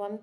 1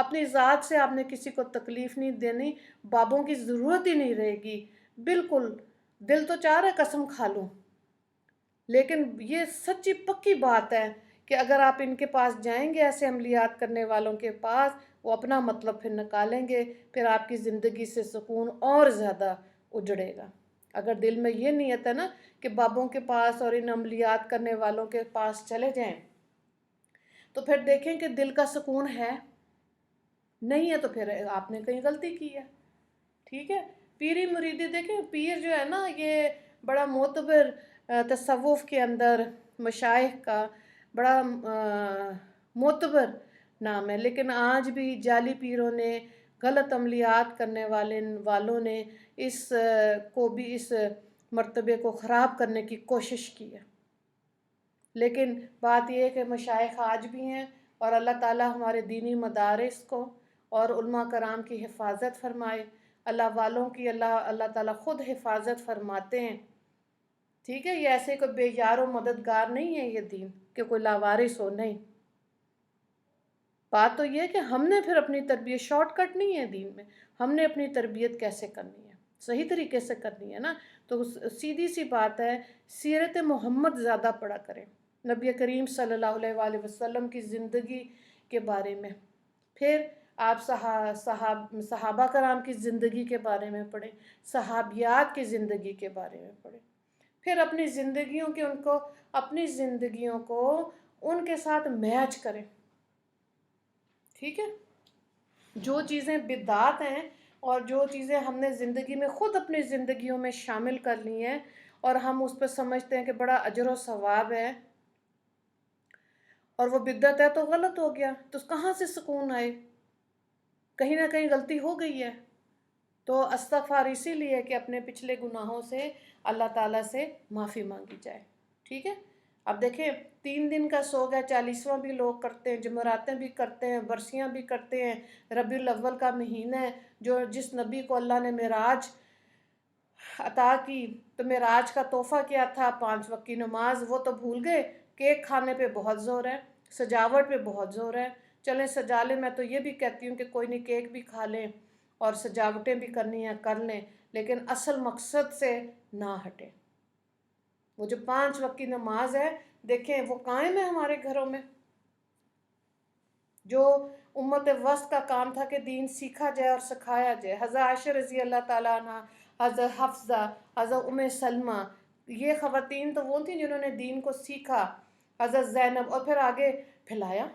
اپنی ذات سے آپ نے کسی کو تکلیف نہیں دینی، بابوں کی ضرورت ہی نہیں رہے گی، بالکل۔ دل تو چاہ رہا ہے قسم کھا لوں، لیکن یہ سچی پکی بات ہے کہ اگر آپ ان کے پاس جائیں گے، ایسے عملیات کرنے والوں کے پاس، وہ اپنا مطلب پھر نکالیں گے، پھر آپ کی زندگی سے سکون اور زیادہ اجڑے گا۔ اگر دل میں یہ نیت ہے نا کہ بابوں کے پاس اور ان عملیات کرنے والوں کے پاس چلے جائیں، تو پھر دیکھیں کہ دل کا سکون ہے، نہیں ہے تو پھر آپ نے کہیں غلطی کی ہے، ٹھیک ہے۔ پیری مریدی دیکھیں، پیر جو ہے نا یہ بڑا معتبر تصوف کے اندر مشائخ کا بڑا معتبر نام ہے، لیکن آج بھی جعلی پیروں نے، غلط عملیات کرنے والوں نے اس کو بھی، اس مرتبے کو خراب کرنے کی کوشش کی ہے۔ لیکن بات یہ ہے کہ مشائخ آج بھی ہیں، اور اللہ تعالیٰ ہمارے دینی مدارس کو اور علماء کرام کی حفاظت فرمائے، اللہ والوں کی اللہ تعالیٰ خود حفاظت فرماتے ہیں، ٹھیک ہے۔ یہ ایسے کوئی بے یار و مددگار نہیں ہے یہ دین کہ کوئی لاوارث ہو، نہیں۔ بات تو یہ ہے کہ ہم نے پھر اپنی تربیت، شارٹ کٹ نہیں ہے دین میں، ہم نے اپنی تربیت کیسے کرنی ہے، صحیح طریقے سے کرنی ہے نا۔ تو سیدھی سی بات ہے، سیرت محمد زیادہ پڑھا کریں، نبی کریم صلی اللہ علیہ وآلہ وسلم کی زندگی کے بارے میں، پھر آپ صحابہ کرام کی زندگی کے بارے میں پڑھیں، صحابیات کی زندگی کے بارے میں پڑھیں، پھر اپنی زندگیوں کو ان کے ساتھ میچ کریں، ٹھیک ہے۔ جو چیزیں بدعات ہیں اور جو چیزیں ہم نے زندگی میں خود اپنی زندگیوں میں شامل کر لی ہیں اور ہم اس پہ سمجھتے ہیں کہ بڑا اجر و ثواب ہے، اور وہ بدعت ہے تو غلط ہو گیا، تو کہاں سے سکون آئے؟ کہیں نہ کہیں غلطی ہو گئی ہے۔ تو استغفار اسی لیے کہ اپنے پچھلے گناہوں سے اللہ تعالیٰ سے معافی مانگی جائے، ٹھیک ہے۔ اب دیکھیں 3 دن کا سوگ ہے، 40واں بھی لوگ کرتے ہیں، جمعراتیں بھی کرتے ہیں، برسیاں بھی کرتے ہیں، ربیع الاول کا مہینہ ہے، جس نبی کو اللہ نے معراج عطا کی، تو معراج کا تحفہ کیا تھا؟ 5 وقت کی نماز، وہ تو بھول گئے۔ کیک کھانے پہ بہت زور ہے، سجاوٹ پہ بہت زور ہے، چلیں سجا لیں، میں تو یہ بھی کہتی ہوں کہ کوئی نہیں کیک بھی کھا لیں اور سجاوٹیں بھی کرنی ہیں کر لیں، لیکن اصل مقصد سے نہ ہٹیں۔ وہ جو 5 وقت کی نماز ہے، دیکھیں وہ قائم ہے ہمارے گھروں میں، جو امت وسط کا کام تھا کہ دین سیکھا جائے اور سکھایا جائے۔ حضرت عائشہ رضی اللہ تعالیٰ عنہ، حضرت حفصہ، حضرت سلمہ، یہ خواتین تو وہ تھیں جنہوں نے دین کو سیکھا، حضرت زینب، اور پھر آگے پھیلایا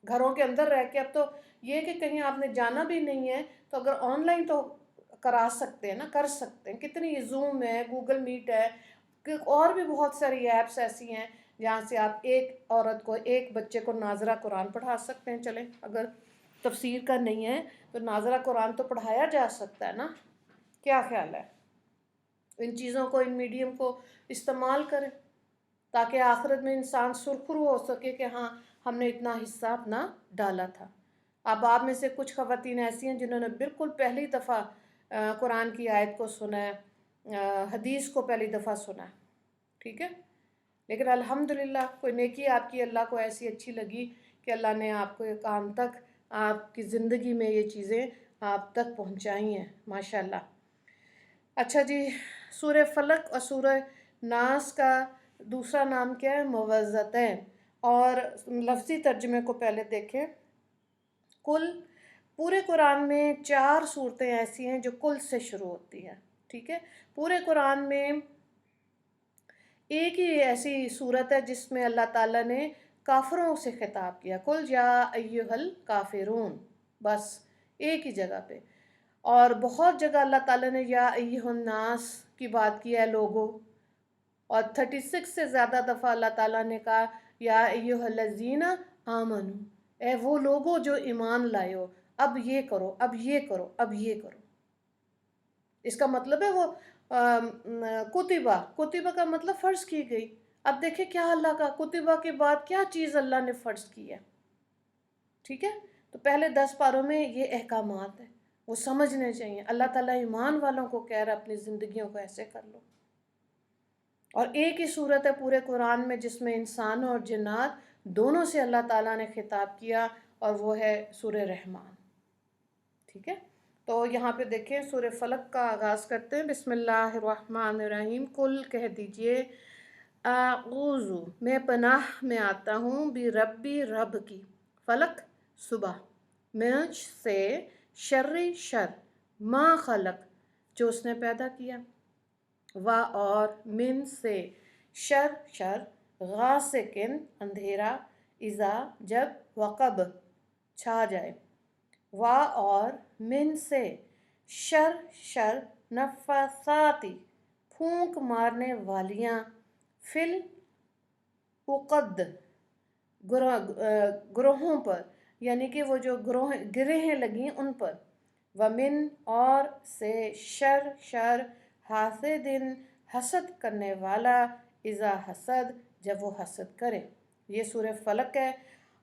گھروں کے اندر رہ کے۔ اب تو یہ کہ کہیں آپ نے جانا بھی نہیں ہے تو اگر آن لائن تو کرا سکتے ہیں نا، کر سکتے ہیں، کتنی زوم ہے، گوگل میٹ ہے، اور بھی بہت ساری ایپس ایسی ہیں جہاں سے آپ ایک عورت کو، ایک بچے کو ناظرہ قرآن پڑھا سکتے ہیں۔ چلیں اگر تفسیر کا نہیں ہے تو ناظرہ قرآن تو پڑھایا جا سکتا ہے نا، کیا خیال ہے؟ ان چیزوں کو، ان میڈیم کو استعمال کریں تاکہ آخرت میں انسان سرخرو ہو سکے کہ ہاں ہم نے اتنا حصہ اپنا ڈالا تھا۔ اب آپ میں سے کچھ خواتین ایسی ہیں جنہوں نے بالکل پہلی دفعہ قرآن کی آیت کو سنا ہے، حدیث کو پہلی دفعہ سنا ہے، ٹھیک ہے۔ لیکن الحمدللہ کوئی نیکی آپ کی اللہ کو ایسی اچھی لگی کہ اللہ نے آپ کو ایک کام تک، آپ کی زندگی میں یہ چیزیں آپ تک پہنچائی ہیں، ماشاءاللہ۔ اچھا جی، سورہ فلق اور سورہ ناس کا دوسرا نام کیا ہے؟ موعظتین۔ اور لفظی ترجمے کو پہلے دیکھیں۔ کل پورے قرآن میں 4 صورتیں ایسی ہیں جو کل سے شروع ہوتی ہیں، ٹھیک ہے۔ پورے قرآن میں ایک ہی ایسی صورت ہے جس میں اللہ تعالیٰ نے کافروں سے خطاب کیا، قل یا ایھا الکافرون، بس ایک ہی جگہ پہ۔ اور بہت جگہ اللہ تعالیٰ نے یا ایھا الناس کی بات کی ہے، لوگوں، اور 36 سے زیادہ دفعہ اللہ تعالیٰ نے کہا یا ایھا الذین آمنو، اے وہ لوگوں جو ایمان لائے ہو، اب یہ کرو، اب یہ کرو، اب یہ کرو۔ اس کا مطلب ہے وہ کتبہ کا مطلب فرض کی گئی۔ اب دیکھیں کیا اللہ کا کتبہ کے بعد کیا چیز اللہ نے فرض کی ہے، ٹھیک ہے۔ تو پہلے 10 پاروں میں یہ احکامات ہیں، وہ سمجھنے چاہیے۔ اللہ تعالیٰ ایمان والوں کو کہہ رہا ہے اپنی زندگیوں کو ایسے کر لو۔ اور ایک ہی صورت ہے پورے قرآن میں جس میں انسان اور جنات دونوں سے اللہ تعالیٰ نے خطاب کیا، اور وہ ہے سورہ رحمان. ٹھیک ہے، تو یہاں پہ دیکھیں سورہ فلق کا آغاز کرتے ہیں. بسم اللہ الرحمن الرحیم. کل کہہ دیجئے اعوذ میں پناہ میں آتا ہوں بربی رب کی، فلق صبح، منچ سے، شر شر ما خلق جو اس نے پیدا کیا، وا اور، من سے، شر شر، غاسقن اندھیرا، اذا جب، وقب چھا جائے، وا اور، من سے، شر شر، نفاساتی پھونک مارنے والیاں، فل عقد گروہوں پر، یعنی کہ وہ جو گرہیں لگیں ان پر، ومن اور سے، شر شر، حاسدن حسد کرنے والا، اذا حسد جب وہ حسد کرے. یہ سورہ فلق ہے.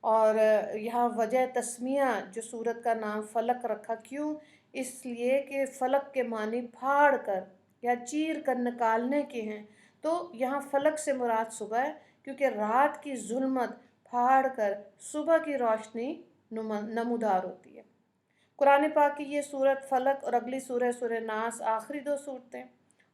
اور یہاں وجہ تسمیہ جو سورت کا نام فلق رکھا، کیوں؟ اس لیے کہ فلق کے معنی پھاڑ کر یا چیر کر نکالنے کے ہیں. تو یہاں فلق سے مراد صبح ہے، کیونکہ رات کی ظلمت پھاڑ کر صبح کی روشنی نمودار ہوتی ہے. قرآن پاک کی یہ سورت فلق اور اگلی سورہ سورہ ناس آخری دو صورتیں،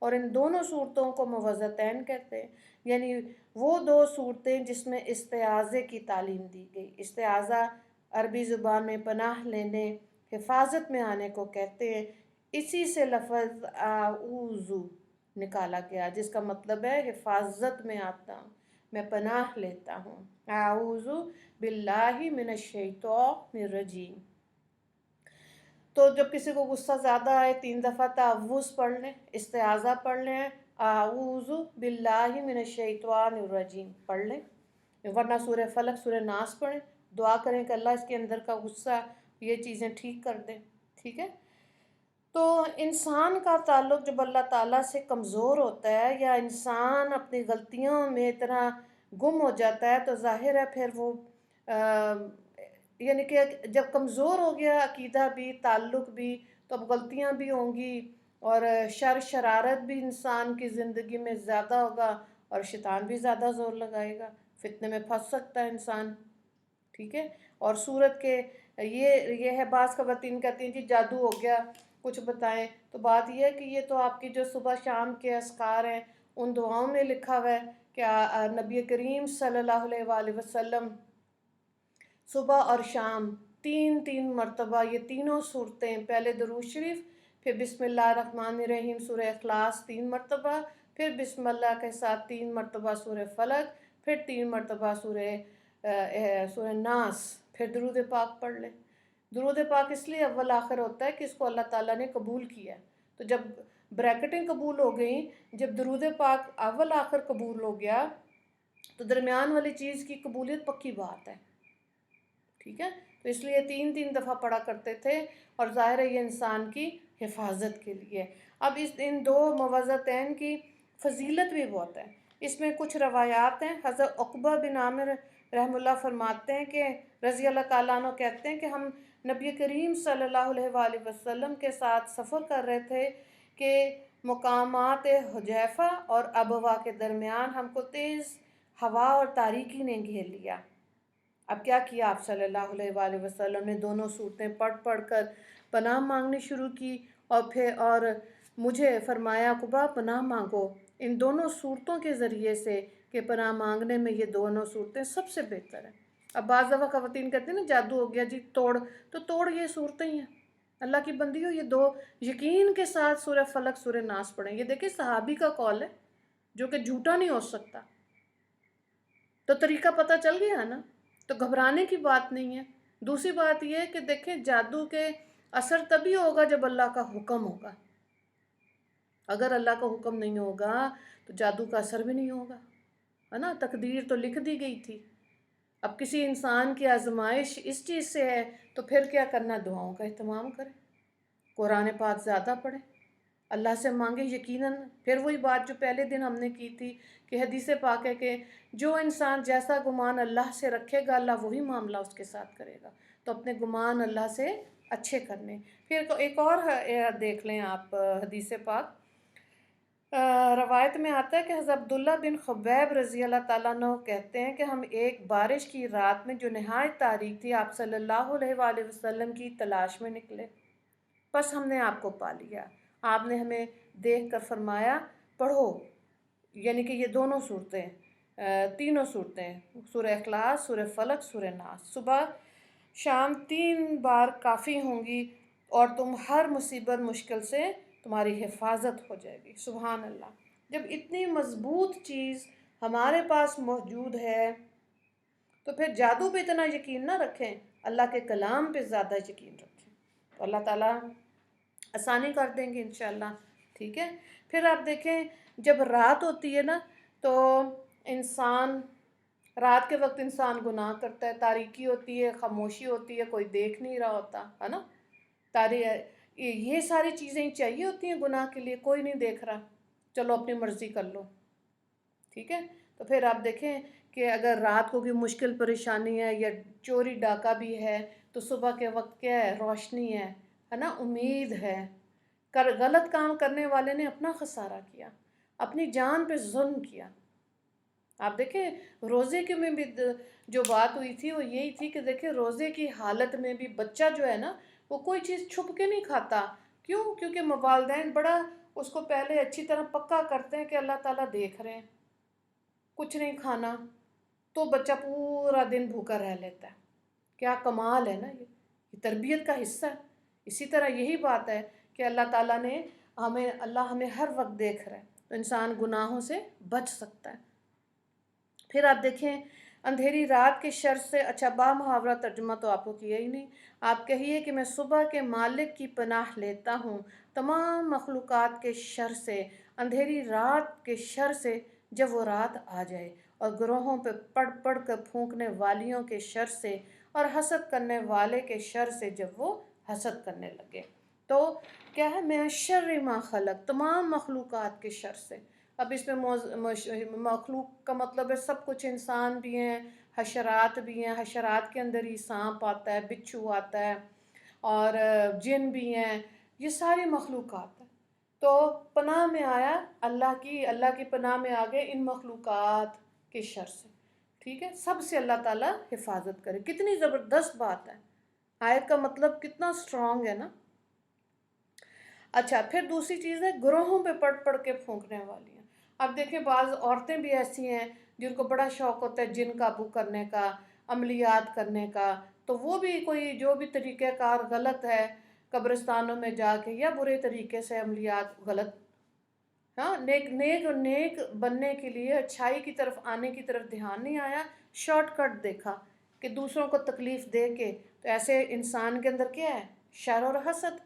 اور ان دونوں صورتوں کو موعظتین کہتے ہیں، یعنی وہ دو صورتیں جس میں استعاذے کی تعلیم دی گئی. استعاذہ عربی زبان میں پناہ لینے، حفاظت میں آنے کو کہتے ہیں. اسی سے لفظ اعوذ نکالا گیا، جس کا مطلب ہے حفاظت میں آتا ہوں، میں پناہ لیتا ہوں. اعوذ باللہ من الشیطان الرجیم. تو جب کسی کو غصہ زیادہ آئے 3 دفعہ تعوذ پڑھ لیں، استعاذہ پڑھ لیں، اعوذ باللہ من الشیطان الرجیم پڑھ لیں، ورنہ سورہ فلق سورہ ناس پڑھیں، دعا کریں کہ اللہ اس کے اندر کا غصہ یہ چیزیں ٹھیک کر دیں. ٹھیک ہے، تو انسان کا تعلق جب اللہ تعالیٰ سے کمزور ہوتا ہے، یا انسان اپنی غلطیوں میں اتنا گم ہو جاتا ہے، تو ظاہر ہے پھر وہ یعنی کہ جب کمزور ہو گیا عقیدہ بھی، تعلق بھی، تو اب غلطیاں بھی ہوں گی، اور شر شرارت بھی انسان کی زندگی میں زیادہ ہوگا، اور شیطان بھی زیادہ زور لگائے گا، فتنے میں پھنس سکتا ہے انسان. ٹھیک ہے، اور سورت کے یہ ہے، بعض خواتین کہتی ہیں جی جادو ہو گیا، کچھ بتائیں. تو بات یہ ہے کہ یہ تو آپ کی جو صبح شام کے اذکار ہیں، ان دعاؤں میں لکھا ہوا ہے کہ نبی کریم صلی اللہ علیہ وآلہ وسلم صبح اور شام 3 مرتبہ یہ تینوں صورتیں، پہلے درود شریف، پھر بسم اللہ الرحمن الرحیم سورہ اخلاص 3 مرتبہ، پھر بسم اللہ کے ساتھ 3 مرتبہ سورہ فلق، پھر 3 مرتبہ سورہ ناس، پھر درود پاک پڑھ لیں. درود پاک اس لیے اول آخر ہوتا ہے کہ اس کو اللہ تعالیٰ نے قبول کیا. تو جب بریکٹیں قبول ہو گئیں، جب درود پاک اول آخر قبول ہو گیا، تو درمیان والی چیز کی قبولیت پکی بات ہے. ٹھیک ہے، تو اس لیے 3 دفعہ پڑھا کرتے تھے، اور ظاہر ہے یہ انسان کی حفاظت کے لیے. اب ان 2 موعظتین کی فضیلت بھی بہت ہے. اس میں کچھ روایات ہیں. حضرت عقبہ بن عامر رحم اللہ فرماتے ہیں کہ رضی اللہ تعالیٰ عنہ کہتے ہیں کہ ہم نبی کریم صلی اللہ علیہ وآلہ وسلم کے ساتھ سفر کر رہے تھے کہ مقامات حجیفہ اور ابوا کے درمیان ہم کو تیز ہوا اور تاریکی نے گھیر لیا. اب کیا کیا آپ صلی اللہ علیہ وآلہ وسلم نے؟ دونوں صورتیں پڑھ کر پناہ مانگنی شروع کی، اور مجھے فرمایا عقبہ پناہ مانگو ان دونوں صورتوں کے ذریعے سے، کہ پناہ مانگنے میں یہ دونوں صورتیں سب سے بہتر ہیں. اب بعض دفعہ خواتین کہتے ہیں نا جادو ہو گیا جی، توڑ یہ صورتیں ہی ہیں. اللہ کی بندی ہو، یہ 2 یقین کے ساتھ سورہ فلق سورہ ناس پڑھیں. یہ دیکھیں صحابی کا قول ہے جو کہ جھوٹا نہیں ہو سکتا. تو طریقہ پتہ چل گیا نا، تو گھبرانے کی بات نہیں ہے. دوسری بات یہ ہے کہ دیکھیں جادو کے اثر تبھی ہوگا جب اللہ کا حکم ہوگا. اگر اللہ کا حکم نہیں ہوگا تو جادو کا اثر بھی نہیں ہوگا، ہے نا. تقدیر تو لکھ دی گئی تھی. اب کسی انسان کی آزمائش اس چیز سے ہے تو پھر کیا کرنا؟ دعاؤں کا اہتمام کریں، قرآن پاک زیادہ پڑھیں، اللہ سے مانگیں. یقیناً پھر وہی بات جو پہلے دن ہم نے کی تھی کہ حدیث پاک ہے کہ جو انسان جیسا گمان اللہ سے رکھے گا، اللہ وہی معاملہ اس کے ساتھ کرے گا. تو اپنے گمان اللہ سے اچھے کرنے. پھر ایک اور دیکھ لیں آپ حدیث پاک. روایت میں آتا ہے کہ حضرت عبداللہ بن خبیب رضی اللہ تعالیٰ عنہ کہتے ہیں کہ ہم ایک بارش کی رات میں جو نہایت تاریک تھی آپ صلی اللہ علیہ وآلہ وسلم کی تلاش میں نکلے، بس ہم نے آپ کو پا لیا۔ آپ نے ہمیں دیکھ کر فرمایا پڑھو، یعنی کہ یہ دونوں صورتیں، تینوں صورتیں، سورہ اخلاص، سورہ فلق، سورہ ناس، صبح شام 3 بار کافی ہوں گی اور تم ہر مصیبت مشکل سے تمہاری حفاظت ہو جائے گی۔ سبحان اللہ۔ جب اتنی مضبوط چیز ہمارے پاس موجود ہے تو پھر جادو پہ اتنا یقین نہ رکھیں، اللہ کے کلام پہ زیادہ یقین رکھیں، تو اللہ تعالیٰ آسانی کر دیں گے انشاءاللہ، ٹھیک ہے۔ پھر آپ دیکھیں جب رات ہوتی ہے نا تو انسان، رات کے وقت انسان گناہ کرتا ہے، تاریکی ہوتی ہے، خاموشی ہوتی ہے، کوئی دیکھ نہیں رہا ہوتا ہے نا، یہ ساری چیزیں ہی چاہیے ہوتی ہیں گناہ کے لیے، کوئی نہیں دیکھ رہا، چلو اپنی مرضی کر لو، ٹھیک ہے۔ تو پھر آپ دیکھیں کہ اگر رات کو کوئی مشکل پریشانی ہے یا چوری ڈاکہ بھی ہے تو صبح کے وقت کیا ہے؟ روشنی ہے نا، امید ہے۔ غلط کام کرنے والے نے اپنا خسارہ کیا، اپنی جان پہ ظلم کیا۔ آپ دیکھیں روزے کے میں بھی جو بات ہوئی تھی وہ یہی تھی کہ دیکھیں روزے کی حالت میں بھی بچہ جو ہے نا وہ کوئی چیز چھپ کے نہیں کھاتا، کیوں؟ کیونکہ والدین بڑا اس کو پہلے اچھی طرح پکا کرتے ہیں کہ اللہ تعالیٰ دیکھ رہے ہیں، کچھ نہیں کھانا، تو بچہ پورا دن بھوکا رہ لیتا ہے۔ کیا کمال ہے نا، یہ تربیت کا حصہ ہے۔ اسی طرح یہی بات ہے کہ اللہ تعالیٰ نے اللہ ہمیں ہر وقت دیکھ رہا ہے، تو انسان گناہوں سے بچ سکتا ہے۔ پھر آپ دیکھیں اندھیری رات کے شر سے، اچھا محاورہ ترجمہ تو آپ کو کیا ہی نہیں، آپ کہیے کہ میں صبح کے مالک کی پناہ لیتا ہوں تمام مخلوقات کے شر سے، اندھیری رات کے شر سے جب وہ رات آ جائے، اور گروہوں پہ پڑھ پڑھ کر پھونکنے والیوں کے شر سے، اور حسد کرنے والے کے شر سے جب وہ حسد کرنے لگے۔ تو کیا ہے؟ میں شر ما خلق، تمام مخلوقات کے شر سے۔ اب اس میں مخلوق کا مطلب ہے سب کچھ، انسان بھی ہیں، حشرات بھی ہیں، حشرات کے اندر ہی سانپ آتا ہے، بچھو آتا ہے، اور جن بھی ہیں، یہ ساری مخلوقات ہیں۔ تو پناہ میں آیا اللہ کی پناہ میں آ گئے ان مخلوقات کے شر سے، ٹھیک ہے۔ سب سے اللہ تعالیٰ حفاظت کرے، کتنی زبردست بات ہے، آیت کا مطلب کتنا سٹرونگ ہے نا۔ اچھا پھر دوسری چیز ہے گروہوں پہ پڑھ پڑھ کے پھونکنے والی ہیں۔ اب دیکھیں بعض عورتیں بھی ایسی ہیں جن کو بڑا شوق ہوتا ہے جن قابو کرنے کا، عملیات کرنے کا، تو وہ بھی کوئی جو بھی طریقہ کار غلط ہے قبرستانوں میں جا کے یا برے طریقے سے عملیات غلط، ہاں، نیک بننے کے لیے، اچھائی کی طرف آنے کی طرف دھیان نہیں آیا، شارٹ کٹ دیکھا کہ دوسروں کو تکلیف دے کے، تو ایسے انسان کے اندر کیا ہے؟ شر اور حسد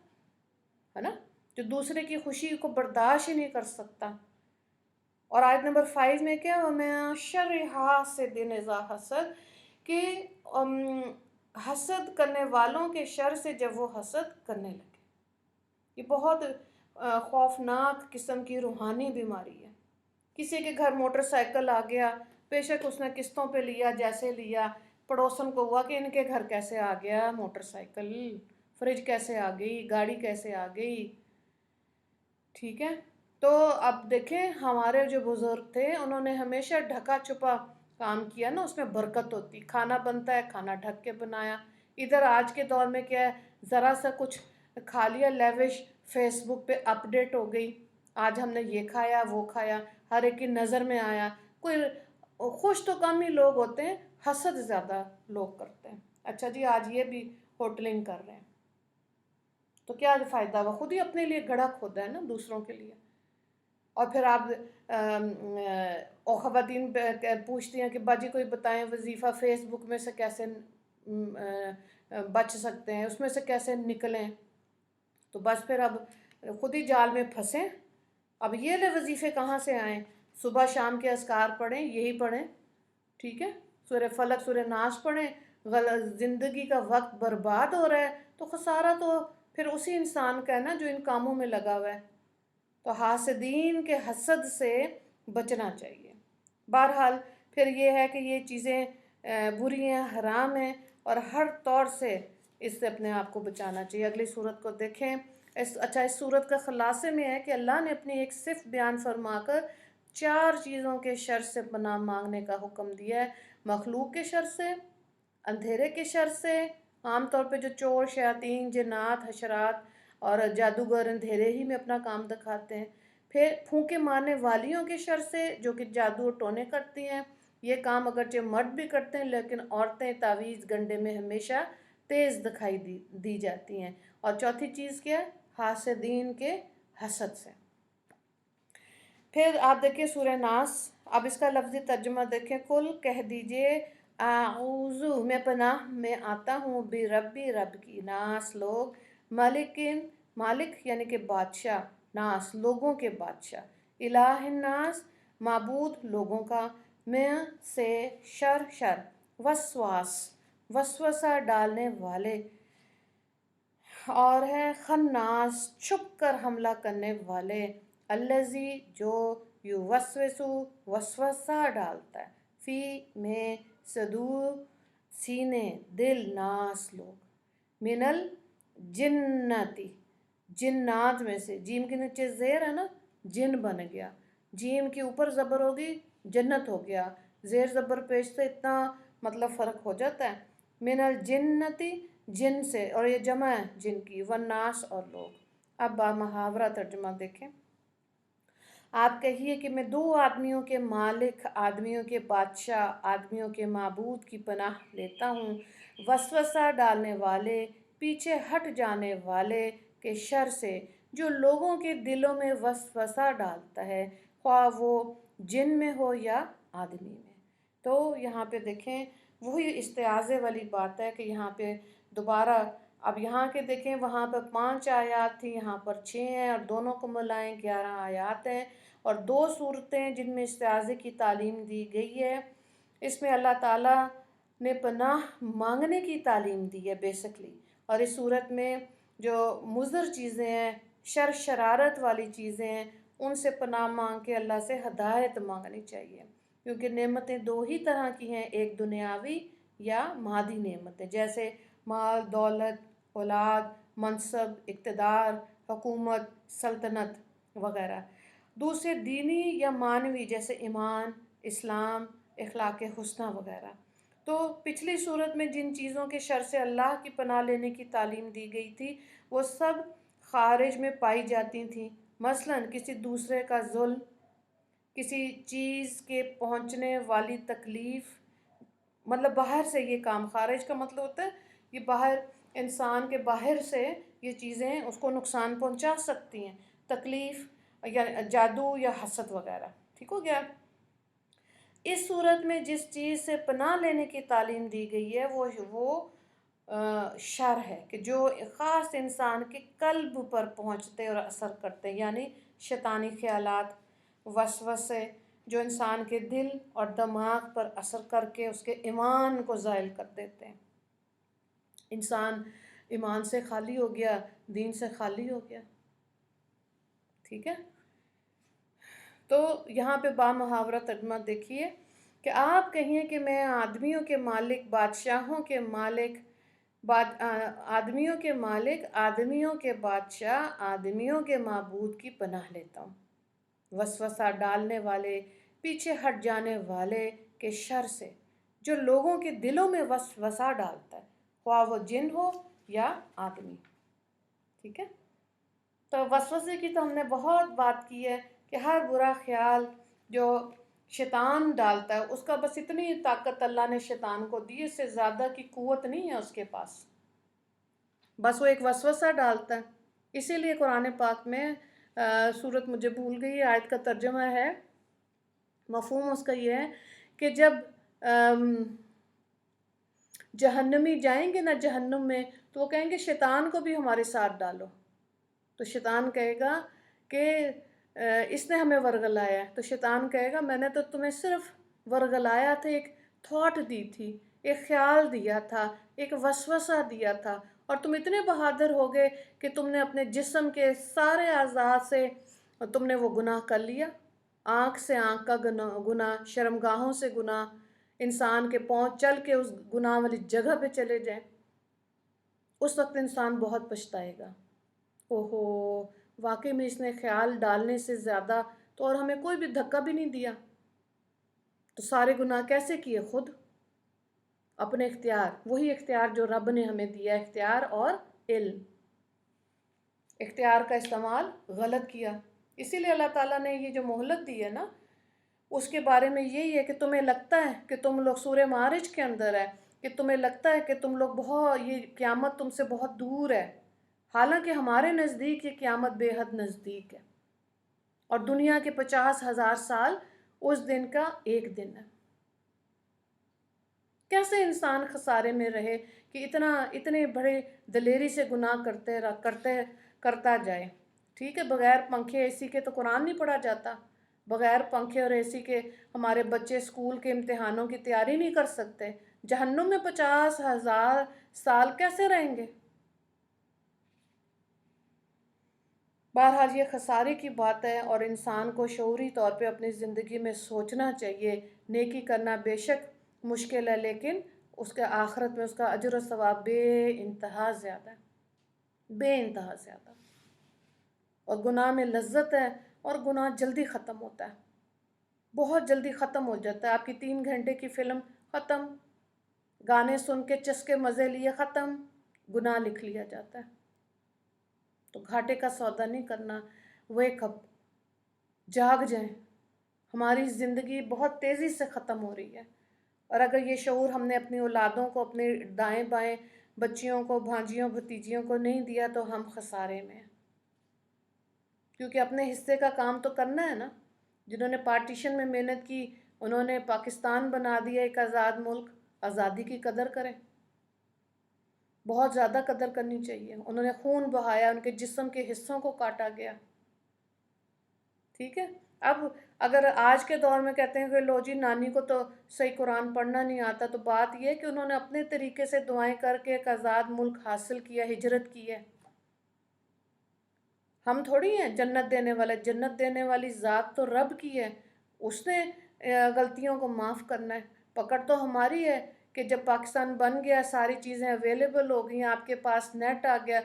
ہے نا، جو دوسرے کی خوشی کو برداشت ہی نہیں کر سکتا۔ اور آیت نمبر 5 میں کیا؟ وَمِن شَرِّ حاسد اذا حسد، کہ حسد کرنے والوں کے شر سے جب وہ حسد کرنے لگے۔ یہ بہت خوفناک قسم کی روحانی بیماری ہے۔ کسی کے گھر موٹر سائیکل آ گیا، بے شک اس نے قسطوں پہ لیا، جیسے لیا، پڑوسن کو ہوا کہ ان کے گھر کیسے آ گیا موٹر سائیکل، فریج کیسے آ گئی، گاڑی کیسے آ گئی، ٹھیک ہے۔ تو اب دیکھیں ہمارے جو بزرگ تھے انہوں نے ہمیشہ ڈھکا چھپا کام کیا نا، اس میں برکت ہوتی، کھانا بنتا ہے کھانا ڈھک کے بنایا۔ ادھر آج کے دور میں کیا ہے؟ ذرا سا کچھ کھا لیا لیوش، فیس بک پہ اپڈیٹ ہو گئی، آج ہم نے یہ کھایا وہ کھایا، ہر ایک کی نظر میں آیا۔ کوئی خوش تو کم ہی لوگ ہوتے ہیں، حسد زیادہ لوگ کرتے ہیں۔ اچھا جی آج یہ بھی ہوٹلنگ کر رہے ہیں، تو کیا فائدہ ہوا؟ خود ہی اپنے لیے گڑھا کھودا ہے نا دوسروں کے لیے۔ اور پھر آپ خواتین پوچھتی ہیں کہ باجی کوئی بتائیں وظیفہ فیس بک میں سے کیسے بچ سکتے ہیں، اس میں سے کیسے نکلیں؟ تو بس پھر اب خود ہی جال میں پھنسیں۔ اب یہ لے وظیفے کہاں سے آئیں؟ صبح شام کے اذکار پڑھیں، یہی پڑھیں، ٹھیک ہے، سورہ فلق سورہ ناس پڑھیں۔ زندگی کا وقت برباد ہو رہا ہے تو خسارہ تو پھر اسی انسان کا ہے نا جو ان کاموں میں لگا ہوا ہے۔ تو حاسدین کے حسد سے بچنا چاہیے۔ بہرحال پھر یہ ہے کہ یہ چیزیں بری ہیں، حرام ہیں، اور ہر طور سے اس سے اپنے آپ کو بچانا چاہیے۔ اگلی صورت کو دیکھیں، اچھا، اس صورت کا خلاصے میں ہے کہ اللہ نے اپنی ایک صفت بیان فرما کر 4 چیزوں کے شر سے پناہ مانگنے کا حکم دیا ہے۔ مخلوق کے شر سے، اندھیرے کے شر سے، عام طور پہ جو چور، شیاطین، جنات، حشرات اور جادوگر اندھیرے ہی میں اپنا کام دکھاتے ہیں۔ پھر پھونکے مارنے والیوں کے شر سے، جو کہ جادو اور ٹونے کرتی ہیں۔ یہ کام اگرچہ مرد بھی کرتے ہیں، لیکن عورتیں تعویذ گنڈے میں ہمیشہ تیز دکھائی دی جاتی ہیں۔ اور چوتھی چیز کیا ہے؟ حاسدین کے حسد سے۔ پھر آپ دیکھیں سورہ ناس، اب اس کا لفظی ترجمہ دیکھیں۔ کل کہہ دیجئے اعوذ، میں پناہ میں آتا ہوں، بربی، رب کی، ناس، لوگ، مالک یعنی کہ بادشاہ، ناس لوگوں کے بادشاہ، الہ الناس معبود لوگوں کا، میں سے، شر، وسوسہ ڈالنے والے، اور ہے خناس چھپ کر حملہ کرنے والے، الذی جو یوسوسو وسوسہ ڈالتا ہے، فی میں صدور سینے دل، ناس لوگ، من الجنتی جنات میں سے، جیم کے نیچے زیر ہے نا، جن بن گیا، جیم کے اوپر زبر ہوگی جنت ہو گیا، زیر زبر پیش سے اتنا مطلب فرق ہو جاتا ہے۔ من الجنتی جن سے، اور یہ جمع ہے جن کی، والناس اور لوگ۔ اب محاورہ ترجمہ دیکھیں۔ آپ کہیے کہ میں 2 آدمیوں کے مالک، آدمیوں کے بادشاہ، آدمیوں کے معبود کی پناہ لیتا ہوں، وسوسہ ڈالنے والے، پیچھے ہٹ جانے والے کے شر سے، جو لوگوں کے دلوں میں وسوسہ ڈالتا ہے، خواہ وہ جن میں ہو یا آدمی میں۔ تو یہاں پہ دیکھیں وہی استعاذے والی بات ہے کہ یہاں پہ دوبارہ، اب یہاں کے دیکھیں وہاں پر 5 آیات تھی، یہاں پر 6 ہیں، اور دونوں کو ملائیں 11 آیات ہیں، اور 2 صورتیں جن میں استعاذے کی تعلیم دی گئی ہے۔ اس میں اللہ تعالیٰ نے پناہ مانگنے کی تعلیم دی ہے بیسکلی، اور اس صورت میں جو مضر چیزیں ہیں، شرارت والی چیزیں ہیں، ان سے پناہ مانگ کے اللہ سے ہدایت مانگنی چاہیے، کیونکہ نعمتیں 2 ہی طرح کی ہیں، ایک دنیاوی یا مادی نعمتیں، جیسے مال، دولت، اولاد، منصب، اقتدار، حکومت، سلطنت وغیرہ۔ دوسرے دینی یا معنوی، جیسے ایمان، اسلام، اخلاق حسنہ وغیرہ۔ تو پچھلی صورت میں جن چیزوں کے شر سے اللہ کی پناہ لینے کی تعلیم دی گئی تھی، وہ سب خارج میں پائی جاتی تھیں، مثلاً کسی دوسرے کا ظلم، کسی چیز کے پہنچنے والی تکلیف، مطلب باہر سے یہ کام، خارج کا مطلب ہوتا ہے یہ باہر، انسان کے باہر سے یہ چیزیں اس کو نقصان پہنچا سکتی ہیں، تکلیف یا جادو یا حسد وغیرہ، ٹھیک ہو گیا۔ اس صورت میں جس چیز سے پناہ لینے کی تعلیم دی گئی ہے وہ شر ہے کہ جو خاص انسان کے قلب پر پہنچتے اور اثر کرتے ہیں، یعنی شیطانی خیالات، وسوسے جو انسان کے دل اور دماغ پر اثر کر کے اس کے ایمان کو زائل کر دیتے ہیں۔ انسان ایمان سے خالی ہو گیا، دین سے خالی ہو گیا، ٹھیک ہے۔ تو یہاں پہ محاورہ ترجمہ دیکھیے کہ آپ کہیں کہ میں آدمیوں کے مالک، بادشاہوں کے مالک، آدمیوں کے مالک، آدمیوں کے بادشاہ، آدمیوں کے معبود کی پناہ لیتا ہوں، وسوسہ ڈالنے والے، پیچھے ہٹ جانے والے کے شر سے، جو لوگوں کے دلوں میں وسوسہ ڈالتا ہے، خواہ وہ جن ہو یا آدمی، ٹھیک ہے۔ تو وسوسے کی تو ہم نے بہت بات کی ہے کہ ہر برا خیال جو شیطان ڈالتا ہے، اس کا بس اتنی طاقت اللہ نے شیطان کو دی، اس سے زیادہ کی قوت نہیں ہے اس کے پاس، بس وہ ایک وسوسہ ڈالتا ہے۔ اسی لیے قرآن پاک میں سورت مجھے بھول گئی، آیت کا ترجمہ ہے، مفہوم اس کا یہ ہے کہ جب جہنمی جائیں گے نا جہنم میں، تو وہ کہیں گے شیطان کو بھی ہمارے ساتھ ڈالو، تو شیطان کہے گا کہ اس نے ہمیں ورگلایا ہے، تو شیطان کہے گا میں نے تو تمہیں صرف ورگلایا تھا، ایک تھاٹ دی تھی، ایک خیال دیا تھا، ایک وسوسہ دیا تھا، اور تم اتنے بہادر ہو گئے کہ تم نے اپنے جسم کے سارے اعضاء سے تم نے وہ گناہ کر لیا، آنکھ سے آنکھ کا گناہ، شرمگاہوں سے گناہ، انسان کے پاؤں چل کے اس گناہ والی جگہ پہ چلے جائیں، اس وقت انسان بہت پچھتائے گا، اوہو، واقعی میں اس نے خیال ڈالنے سے زیادہ تو اور ہمیں کوئی بھی دھکا بھی نہیں دیا، تو سارے گناہ کیسے کیے؟ خود اپنے اختیار، وہی اختیار جو رب نے ہمیں دیا، اختیار اور علم، اختیار کا استعمال غلط کیا۔ اسی لیے اللہ تعالیٰ نے یہ جو مہلت دی ہے نا، اس کے بارے میں یہی ہے کہ تمہیں لگتا ہے کہ تم لوگ سورہ معارج کے اندر ہے کہ تمہیں لگتا ہے کہ تم لوگ بہت، یہ قیامت تم سے بہت دور ہے، حالانکہ ہمارے نزدیک یہ قیامت بے حد نزدیک ہے، اور دنیا کے 50,000 سال اس دن کا ایک دن ہے۔ کیسے انسان خسارے میں رہے کہ اتنے بڑے دلیری سے گناہ کرتا جائے؟ ٹھیک ہے، بغیر پنکھے اے سی کے تو قرآن نہیں پڑھا جاتا، بغیر پنکھے اور اے سی کے ہمارے بچے اسکول کے امتحانوں کی تیاری نہیں کر سکتے، جہنم میں 50,000 سال کیسے رہیں گے؟ بہرحال یہ خسارے کی بات ہے، اور انسان کو شعوری طور پہ اپنی زندگی میں سوچنا چاہیے، نیکی کرنا بے شک مشکل ہے، لیکن اس کے آخرت میں اس کا اجر و ثواب بے انتہا زیادہ ہے، بے انتہا زیادہ، اور گناہ میں لذت ہے، اور گناہ جلدی ختم ہوتا ہے، بہت جلدی ختم ہو جاتا ہے۔ آپ کی 3 گھنٹے کی فلم ختم، گانے سن کے چسکے مزے لیے ختم، گناہ لکھ لیا جاتا ہے۔ تو گھاٹے کا سودا نہیں کرنا، ویک اپ، جاگ جائیں، ہماری زندگی بہت تیزی سے ختم ہو رہی ہے، اور اگر یہ شعور ہم نے اپنی اولادوں کو، اپنے دائیں بائیں بچیوں کو، بھانجیوں بھتیجیوں کو نہیں دیا تو ہم خسارے میں ہیں، کیونکہ اپنے حصے کا کام تو کرنا ہے نا۔ جنہوں نے پارٹیشن میں محنت کی، انہوں نے پاکستان بنا دیا ایک آزاد ملک، آزادی کی قدر کریں، بہت زیادہ قدر کرنی چاہیے۔ انہوں نے خون بہایا، ان کے جسم کے حصوں کو کاٹا گیا، ٹھیک ہے۔ اب اگر آج کے دور میں کہتے ہیں کہ لو جی نانی کو تو صحیح قرآن پڑھنا نہیں آتا، تو بات یہ ہے کہ انہوں نے اپنے طریقے سے دعائیں کر کے ایک آزاد ملک حاصل کیا، ہجرت کی ہے۔ ہم تھوڑی ہیں جنت دینے والے، جنت دینے والی ذات تو رب کی ہے، اس نے غلطیوں کو معاف کرنا ہے۔ پکڑ تو ہماری ہے کہ جب پاکستان بن گیا، ساری چیزیں اویلیبل ہو گئیں، آپ کے پاس نیٹ آ گیا،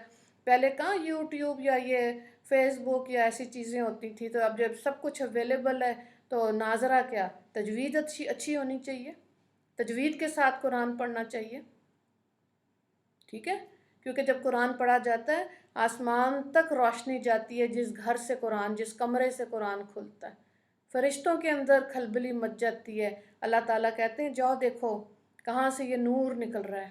پہلے کہاں یوٹیوب یا یہ فیس بک یا ایسی چیزیں ہوتی تھی، تو اب جب سب کچھ اویلیبل ہے تو ناظرہ کیا، تجوید اچھی ہونی چاہیے، تجوید کے ساتھ قرآن پڑھنا چاہیے، ٹھیک ہے، کیونکہ جب قرآن پڑھا جاتا ہے آسمان تک روشنی جاتی ہے، جس گھر سے قرآن، جس کمرے سے قرآن کھلتا ہے، فرشتوں کے اندر کھلبلی مچ جاتی ہے۔ اللہ تعالیٰ کہتے ہیں جاؤ دیکھو کہاں سے یہ نور نکل رہا ہے،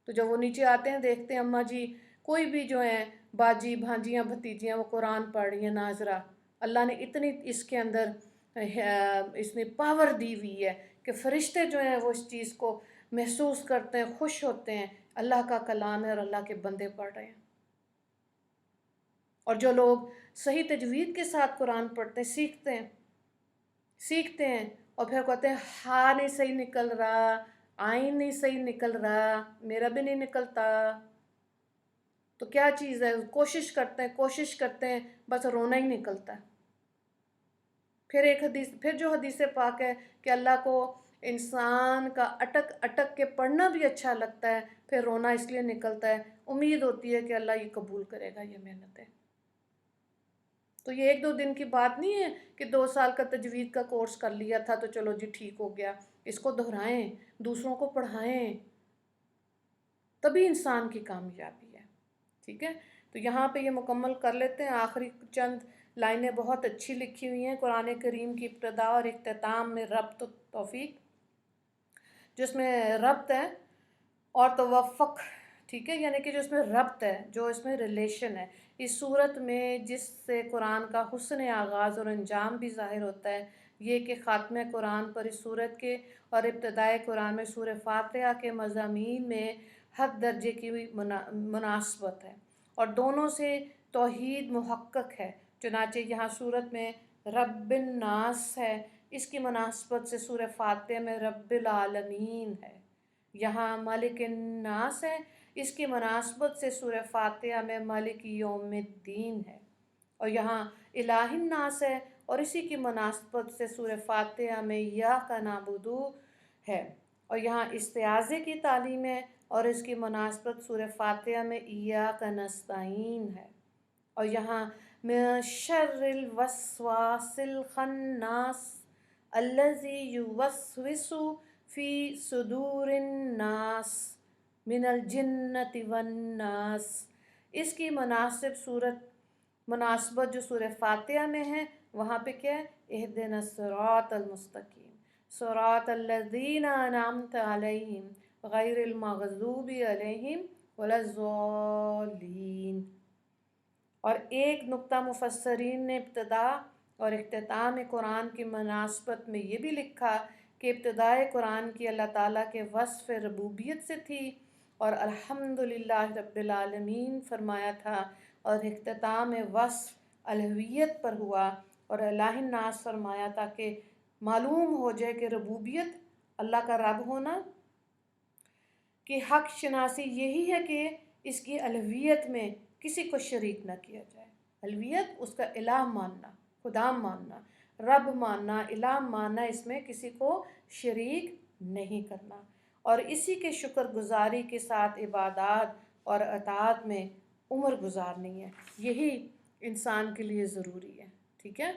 تو جب وہ نیچے آتے ہیں دیکھتے ہیں اماں جی کوئی بھی جو ہیں باجی بھانجیاں بھتیجیاں وہ قرآن پڑھ رہی ہیں، ناظرہ، اللہ نے اتنی اس کے اندر اس نے پاور دی ہوئی ہے کہ فرشتے جو ہیں وہ اس چیز کو محسوس کرتے ہیں، خوش ہوتے ہیں، اللہ کا کلام ہے اور اللہ کے بندے پڑھ رہے ہیں۔ اور جو لوگ صحیح تجوید کے ساتھ قرآن پڑھتے ہیں، سیکھتے ہیں اور پھر کہتے ہیں ہاں نہیں صحیح نکل رہا، آئین نہیں صحیح نکل رہا، میرا بھی نہیں نکلتا، تو کیا چیز ہے، کوشش کرتے ہیں بس رونا ہی نکلتا ہے۔ پھر جو حدیث پاک ہے کہ اللہ کو انسان کا اٹک اٹک کے پڑھنا بھی اچھا لگتا ہے، پھر رونا اس لیے نکلتا ہے، امید ہوتی ہے کہ اللہ یہ قبول کرے گا یہ محنتیں۔ تو یہ 1-2 دن کی بات نہیں ہے کہ 2 سال کا تجوید کا کورس کر لیا تھا تو چلو جی ٹھیک ہو گیا، اس کو دہرائیں، دوسروں کو پڑھائیں، تبھی انسان کی کامیابی ہے، ٹھیک ہے۔ تو یہاں پہ یہ مکمل کر لیتے ہیں، آخری چند لائنیں بہت اچھی لکھی ہوئی ہیں، قرآن کریم کی ابتدا اور اختتام میں ربط و توفیق، جس میں ربط ہے اور توفق، ٹھیک ہے، یعنی کہ جو اس میں ربط ہے، جو اس میں ریلیشن ہے، اس صورت میں جس سے قرآن کا حسن آغاز اور انجام بھی ظاہر ہوتا ہے، یہ کہ خاتمہ قرآن پر اس صورت کے اور ابتدائے قرآن میں سورہ فاتحہ کے مضامین میں حد درجے کی مناسبت ہے، اور دونوں سے توحید محقق ہے، چنانچہ یہاں صورت میں رب الناس ہے، اس کی مناسبت سے سورہ فاتحہ میں رب العالمین ہے، یہاں مالک الناس ہے، اس کی مناسبت سے سورہ فاتحہ میں مالک یوم الدین ہے، اور یہاں الہ الناس ہے اور اسی کی مناسبت سے سورہ فاتحہ میں ایاک نعبد ہے، اور یہاں استعاذے کی تعلیم ہے اور اس کی مناسبت سورہ فاتحہ میں ایاک نستعین ہے، اور یہاں من شر الوسواس الخناس الذی یوسوس فی صدور الناس من الجنت والناس، اس کی مناسبت جو سورہ فاتحہ میں ہے وہاں پہ کیا ہے، اہدنا الصراط المستقیم صراط الذین انعمت علیہم غیر المغضوب علیہم ولا الضالین۔ اور ایک نقطہ مفسرین نے ابتدا اور اختتام قرآن کی مناسبت میں یہ بھی لکھا کہ ابتدائے قرآن کی اللہ تعالیٰ کے وصف ربوبیت سے تھی اور الحمدللہ رب العالمین فرمایا تھا، اور اختتام وصف الوہیت پر ہوا اور الہ الناس فرمایا تھا کہ معلوم ہو جائے کہ ربوبیت اللہ کا رب ہونا کہ حق شناسی یہی ہے کہ اس کی الوہیت میں کسی کو شریک نہ کیا جائے۔ الوہیت اس کا الہ ماننا، خدا ماننا، رب ماننا، الہ ماننا، اس میں کسی کو شریک نہیں کرنا، اور اسی کے شکر گزاری کے ساتھ عبادات اور اطاعت میں عمر گزارنی ہے، یہی انسان کے لیے ضروری ہے۔ ٹھیک ہے،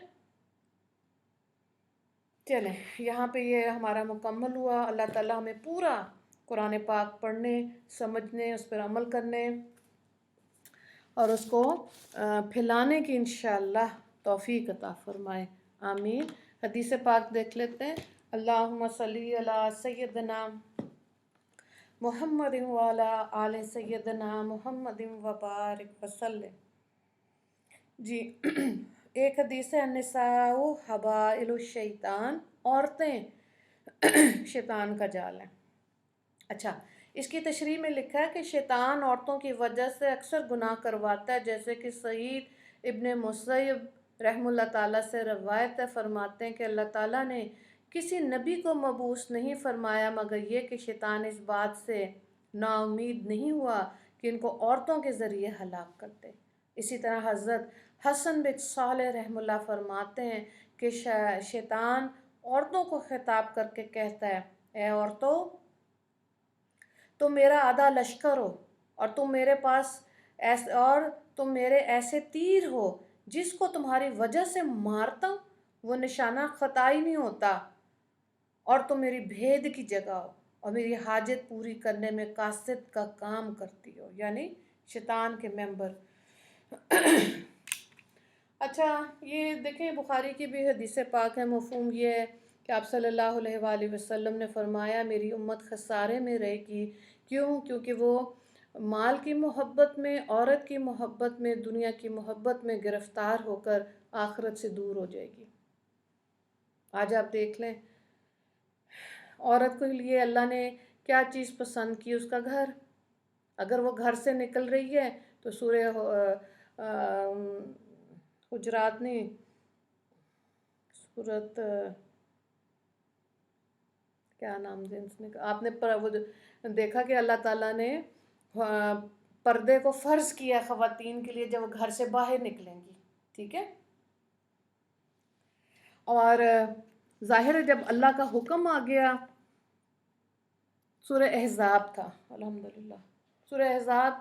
چلیں یہاں پہ یہ ہمارا مکمل ہوا۔ اللہ تعالیٰ ہمیں پورا قرآن پاک پڑھنے، سمجھنے، اس پر عمل کرنے اور اس کو پھیلانے کی انشاءاللہ توفیق عطا فرمائے، آمین۔ حدیث پاک دیکھ لیتے ہیں۔ اللہم صلی علی سیدنا محمد وعلی آل سیدنا محمد وبارک وسلم۔ جی ایک حدیث ہے، النساء حبائل الشیطان، عورتیں شیطان کا جال ہیں۔ اچھا، اس کی تشریح میں لکھا ہے کہ شیطان عورتوں کی وجہ سے اکثر گناہ کرواتا ہے، جیسے کہ سعید ابن مسیب رحمہ اللہ تعالیٰ سے روایت ہے، فرماتے ہیں کہ اللہ تعالیٰ نے کسی نبی کو مبعوث نہیں فرمایا مگر یہ کہ شیطان اس بات سے نا امید نہیں ہوا کہ ان کو عورتوں کے ذریعے ہلاک کر دے۔ اسی طرح حضرت حسن بن صالح رحمہ اللہ فرماتے ہیں کہ شیطان عورتوں کو خطاب کر کے کہتا ہے، اے عورتوں، تم میرا آدھا لشکر ہو، اور تم میرے ایسے تیر ہو جس کو تمہاری وجہ سے مارتا ہوں وہ نشانہ خطا ہی نہیں ہوتا، اور تم میری بھید کی جگہ ہو اور میری حاجت پوری کرنے میں قاصد کا کام کرتی ہو، یعنی شیطان کے ممبر۔ اچھا، یہ دیکھیں بخاری کی بھی حدیث پاک ہے، مفہوم یہ ہے کہ آپ صلی اللہ علیہ وآلہ وسلم نے فرمایا میری امت خسارے میں رہے گی، کیوں؟ کیونکہ وہ مال کی محبت میں، عورت کی محبت میں، دنیا کی محبت میں گرفتار ہو کر آخرت سے دور ہو جائے گی۔ آج آپ دیکھ لیں عورت کے لیے اللہ نے کیا چیز پسند کی، اس کا گھر۔ اگر وہ گھر سے نکل رہی ہے تو سورہ حجرات نہیں، سورت کیا نام دیں اس نے، آپ نے دیکھا کہ اللہ تعالیٰ نے پردے کو فرض کیا خواتین کے لیے جب وہ گھر سے باہر نکلیں گی۔ ٹھیک ہے، اور ظاہر ہے جب اللہ کا حکم آ گیا، سورہ احزاب تھا، الحمدللہ سورہ احزاب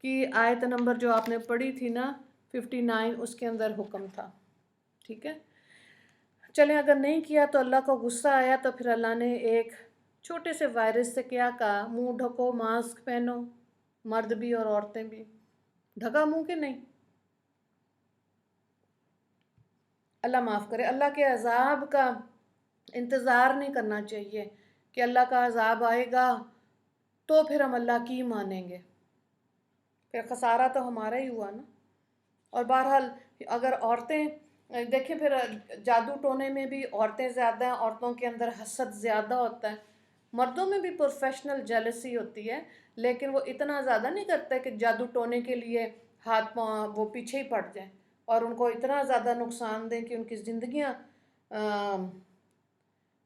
کی آیت نمبر جو آپ نے پڑھی تھی نا 59، اس کے اندر حکم تھا۔ ٹھیک ہے، چلیں اگر نہیں کیا تو اللہ کو غصہ آیا، تو پھر اللہ نے ایک چھوٹے سے وائرس سے کیا کہا، منہ ڈھکو، ماسک پہنو، مرد بھی اور عورتیں بھی۔ ڈھکا منہ کہ نہیں؟ اللہ معاف کرے، اللہ کے عذاب کا انتظار نہیں کرنا چاہیے کہ اللہ کا عذاب آئے گا تو پھر ہم اللہ کی مانیں گے، پھر خسارہ تو ہمارا ہی ہوا نا۔ اور بہرحال اگر عورتیں دیکھیں، پھر جادو ٹونے میں بھی عورتیں زیادہ ہیں، عورتوں کے اندر حسد زیادہ ہوتا ہے، مردوں میں بھی پروفیشنل جیلسی ہوتی ہے، لیکن وہ اتنا زیادہ نہیں کرتے کہ جادو ٹونے کے لیے ہاتھ پاؤں وہ پیچھے ہی پڑ جائیں اور ان کو اتنا زیادہ نقصان دیں کہ ان کی زندگیاں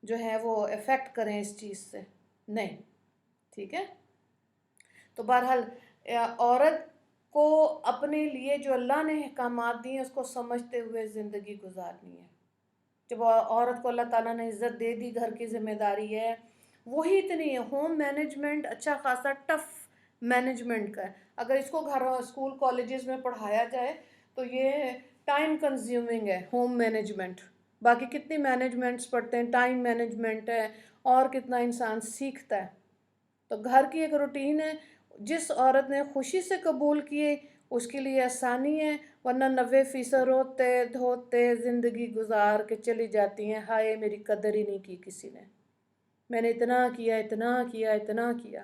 جو ہے وہ افیکٹ کریں اس چیز سے، نہیں۔ ٹھیک ہے، تو بہرحال عورت کو اپنے لیے جو اللہ نے احکامات دی ہیں اس کو سمجھتے ہوئے زندگی گزارنی ہے۔ جب عورت کو اللہ تعالیٰ نے عزت دے دی، گھر کی ذمہ داری ہے، وہی اتنی ہے. ہوم مینجمنٹ اچھا خاصا ٹف مینجمنٹ کا ہے. اگر اس کو گھر اسکول کالجز میں پڑھایا جائے تو یہ ٹائم کنزیومنگ ہے ہوم مینجمنٹ. باقی کتنی مینجمنٹس پڑھتے ہیں، ٹائم مینجمنٹ ہے، اور کتنا انسان سیکھتا ہے. تو گھر کی ایک روٹین ہے، جس عورت نے خوشی سے قبول کیے اس کے لیے آسانی ہے، ورنہ 90% روتے دھوتے زندگی گزار کے چلی جاتی ہیں، ہائے میری قدر ہی نہیں کی کسی نے، میں نے اتنا کیا اتنا کیا اتنا کیا.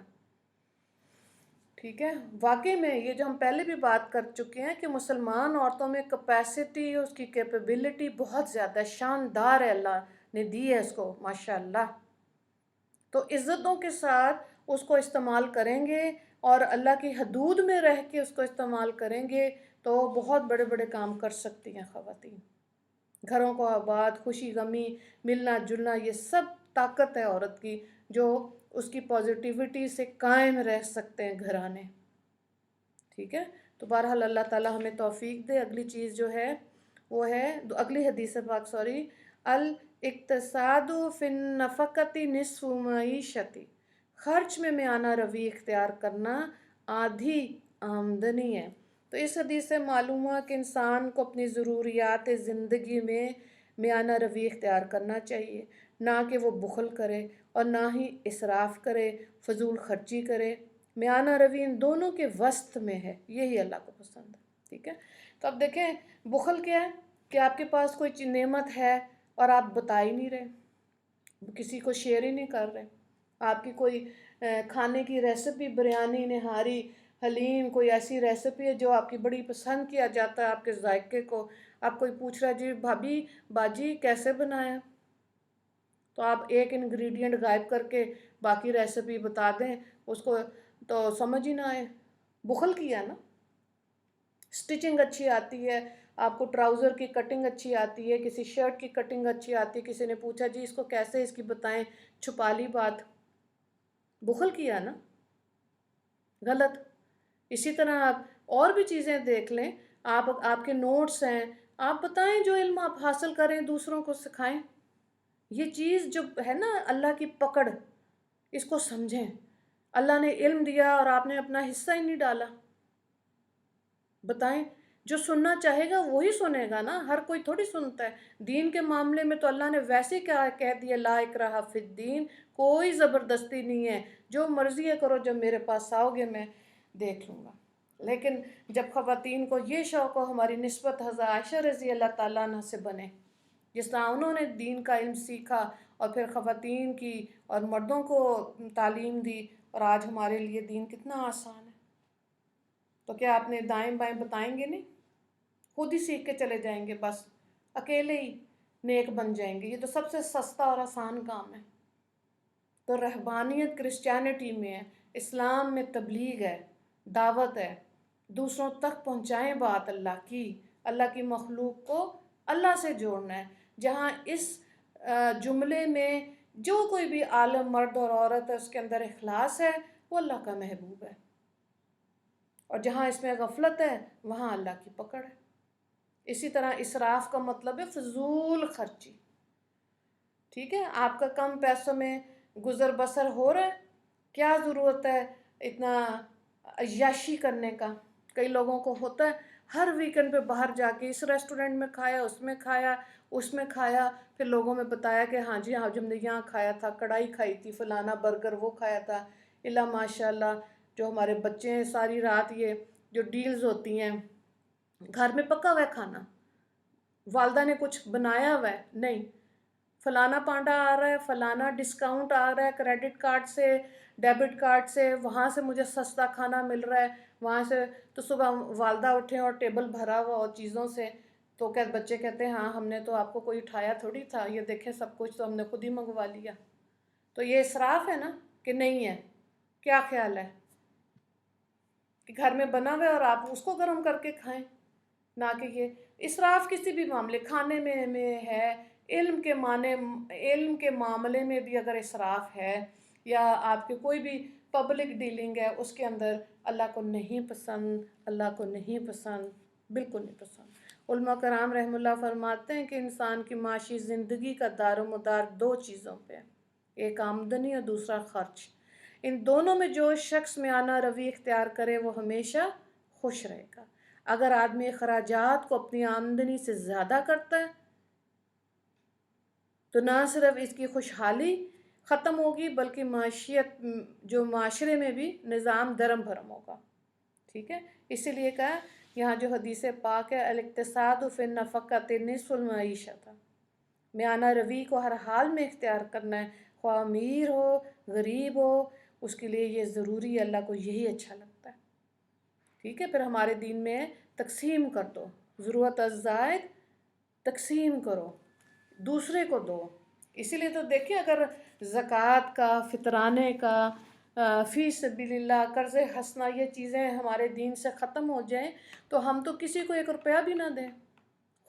ٹھیک ہے. واقعی میں یہ جو ہم پہلے بھی بات کر چکے ہیں کہ مسلمان عورتوں میں کیپیسٹی، اس کی کیپیبلٹی بہت زیادہ شاندار ہے، اللہ نے دی ہے اس کو ماشاء اللہ. تو عزتوں کے ساتھ اس کو استعمال کریں گے اور اللہ کی حدود میں رہ کے اس کو استعمال کریں گے تو بہت بڑے بڑے کام کر سکتی ہیں خواتین. گھروں کو آباد، خوشی غمی، ملنا جلنا، یہ سب طاقت ہے عورت کی جو اس کی پازیٹیوٹی سے قائم رہ سکتے ہیں گھرانے. ٹھیک ہے. تو بہرحال اللہ تعالیٰ ہمیں توفیق دے. اگلی چیز جو ہے وہ ہے اگلی حدیث پاک الاقتصاد فی النفقۃ نصف معیشتی، خرچ میں میانہ روی اختیار کرنا آدھی آمدنی ہے. تو اس حدیث سے معلوم ہوا کہ انسان کو اپنی ضروریات زندگی میں میانہ روی اختیار کرنا چاہیے، نہ کہ وہ بخل کرے اور نہ ہی اسراف کرے، فضول خرچی کرے. میانہ روی ان دونوں کے وسط میں ہے، یہی اللہ کو پسند ہے. ٹھیک ہے. تو اب دیکھیں بخل کیا ہے کہ آپ کے پاس کوئی نعمت ہے اور آپ بتا ہی نہیں رہے، کسی کو شیئر ہی نہیں کر رہے. آپ کی کوئی کھانے کی ریسپی، بریانی، نہاری، حلیم، کوئی ایسی ریسپی ہے جو آپ کی بڑی پسند کیا جاتا ہے آپ کے ذائقے کو، آپ کوئی پوچھ رہا ہے جی بھابی باجی کیسے بنایا، تو آپ ایک انگریڈینٹ غائب کر کے باقی ریسپی بتا دیں اس کو تو سمجھ ہی نہ آئے. بخل کیا نا. سٹچنگ اچھی آتی ہے، آپ کو ٹراؤزر کی کٹنگ اچھی آتی ہے، کسی شرٹ کی کٹنگ اچھی آتی ہے، کسی نے پوچھا جی اس کو کیسے اس کی بتائیں، چھپا لی بات. بخل کیا نا. غلط. اسی طرح آپ اور بھی چیزیں دیکھ لیں، آپ کے نوٹس ہیں، آپ بتائیں جو علم آپ حاصل کریں دوسروں کو سکھائیں. یہ چیز جو ہے نا اللہ کی پکڑ، اس کو سمجھیں. اللہ نے علم دیا اور آپ نے اپنا حصہ ہی نہیں ڈالا. بتائیں. جو سننا چاہے گا وہی سنے گا نا، ہر کوئی تھوڑی سنتا ہے. دین کے معاملے میں تو اللہ نے ویسے کیا کہہ دیا، لا اکراہ فی الدین، کوئی زبردستی نہیں ہے، جو مرضی ہے کرو، جب میرے پاس آؤ گے میں دیکھ لوں گا. لیکن جب خواتین کو یہ شوق ہو ہماری نسبت حضرت عائشہ رضی اللہ تعالیٰ عنہ سے بنے، جس طرح انہوں نے دین کا علم سیکھا اور پھر خواتین کی اور مردوں کو تعلیم دی، اور آج ہمارے لیے دین کتنا آسان ہے. تو کیا آپ نے دائیں بائیں بتائیں گے نہیں، خود ہی سیکھ کے چلے جائیں گے، بس اکیلے ہی نیک بن جائیں گے. یہ تو سب سے سستا اور آسان کام ہے. تو رہبانیت کرسچینٹی میں ہے، اسلام میں تبلیغ ہے، دعوت ہے، دوسروں تک پہنچائیں بات اللہ کی مخلوق کو اللہ سے جوڑنا ہے. جہاں اس جملے میں جو کوئی بھی عالم مرد اور عورت ہے اس کے اندر اخلاص ہے وہ اللہ کا محبوب ہے، اور جہاں اس میں غفلت ہے وہاں اللہ کی پکڑ ہے. اسی طرح اسراف کا مطلب ہے فضول خرچی. ٹھیک ہے. آپ کا کم پیسوں میں گزر بسر ہو رہا ہے، کیا ضرورت ہے اتنا عیاشی کرنے کا. کئی لوگوں کو ہوتا ہے ہر ویکنڈ پہ باہر جا کے اس ریسٹورنٹ میں کھایا، اس میں کھایا، اس میں کھایا، پھر لوگوں میں بتایا کہ ہاں جی ہاں ہم نے یہاں کھایا تھا، کڑھائی کھائی تھی، فلانا برگر وہ کھایا تھا. اللہ ماشاء اللہ جو ہمارے بچے ہیں ساری رات یہ جو ڈیلز ہوتی ہیں، گھر میں پکا ہوا ہے کھانا، والدہ نے کچھ بنایا ہوا ہے نہیں، فلانا پانڈا آ رہا ہے، فلانا ڈسکاؤنٹ آ رہا ہے کریڈٹ کارڈ سے، ڈیبٹ کارڈ سے، وہاں سے مجھے سستا کھانا مل رہا ہے، وہاں سے. تو صبح والدہ اٹھیں اور ٹیبل بھرا ہوا اور چیزوں سے، تو کیا بچے کہتے ہیں ہاں ہم نے تو آپ کو کوئی اٹھایا تھوڑی تھا، یہ دیکھیں سب کچھ تو ہم نے خود ہی منگوا لیا. تو یہ اسراف ہے نا کہ نہیں ہے؟ کیا خیال ہے کہ گھر میں بنا ہوا ہے اور آپ اس کو گرم کر کے کھائیں؟ نہ کہ یہ اسراف کسی بھی معاملے کھانے میں ہے. علم کے معاملے میں بھی اگر اسراف ہے یا آپ کے کوئی بھی پبلک ڈیلنگ ہے اس کے اندر، اللہ کو نہیں پسند، اللہ کو نہیں پسند، بالکل نہیں پسند. علماء کرام رحم اللہ فرماتے ہیں کہ انسان کی معاشی زندگی کا دار و مدار دو چیزوں پہ ہے. ایک آمدنی اور دوسرا خرچ، ان دونوں میں جو شخص میانہ روی اختیار کرے وہ ہمیشہ خوش رہے گا۔ اگر آدمی اخراجات کو اپنی آمدنی سے زیادہ کرتا ہے تو نہ صرف اس کی خوشحالی ختم ہوگی بلکہ معیشت جو معاشرے میں بھی نظام درم بھرم ہوگا، ٹھیک ہے۔ اسی لیے کہا یہاں جو حدیث پاک ہے الاقتصاد فی النفقۃ نصف المعیشۃ، میانہ روی کو ہر حال میں اختیار کرنا ہے، خواہ امیر ہو غریب ہو، اس کے لیے یہ ضروری ہے، اللہ کو یہی اچھا لگتا ہے، ٹھیک ہے۔ پھر ہمارے دین میں تقسیم کر دو، ضرورت الزائد تقسیم کرو، دوسرے کو دو۔ اسی لیے تو دیکھیں اگر زکوٰۃ کا، فطرانے کا، فی سبیل اللہ، قرض حسنہ، یہ چیزیں ہمارے دین سے ختم ہو جائیں تو ہم تو کسی کو 1 روپیہ بھی نہ دیں،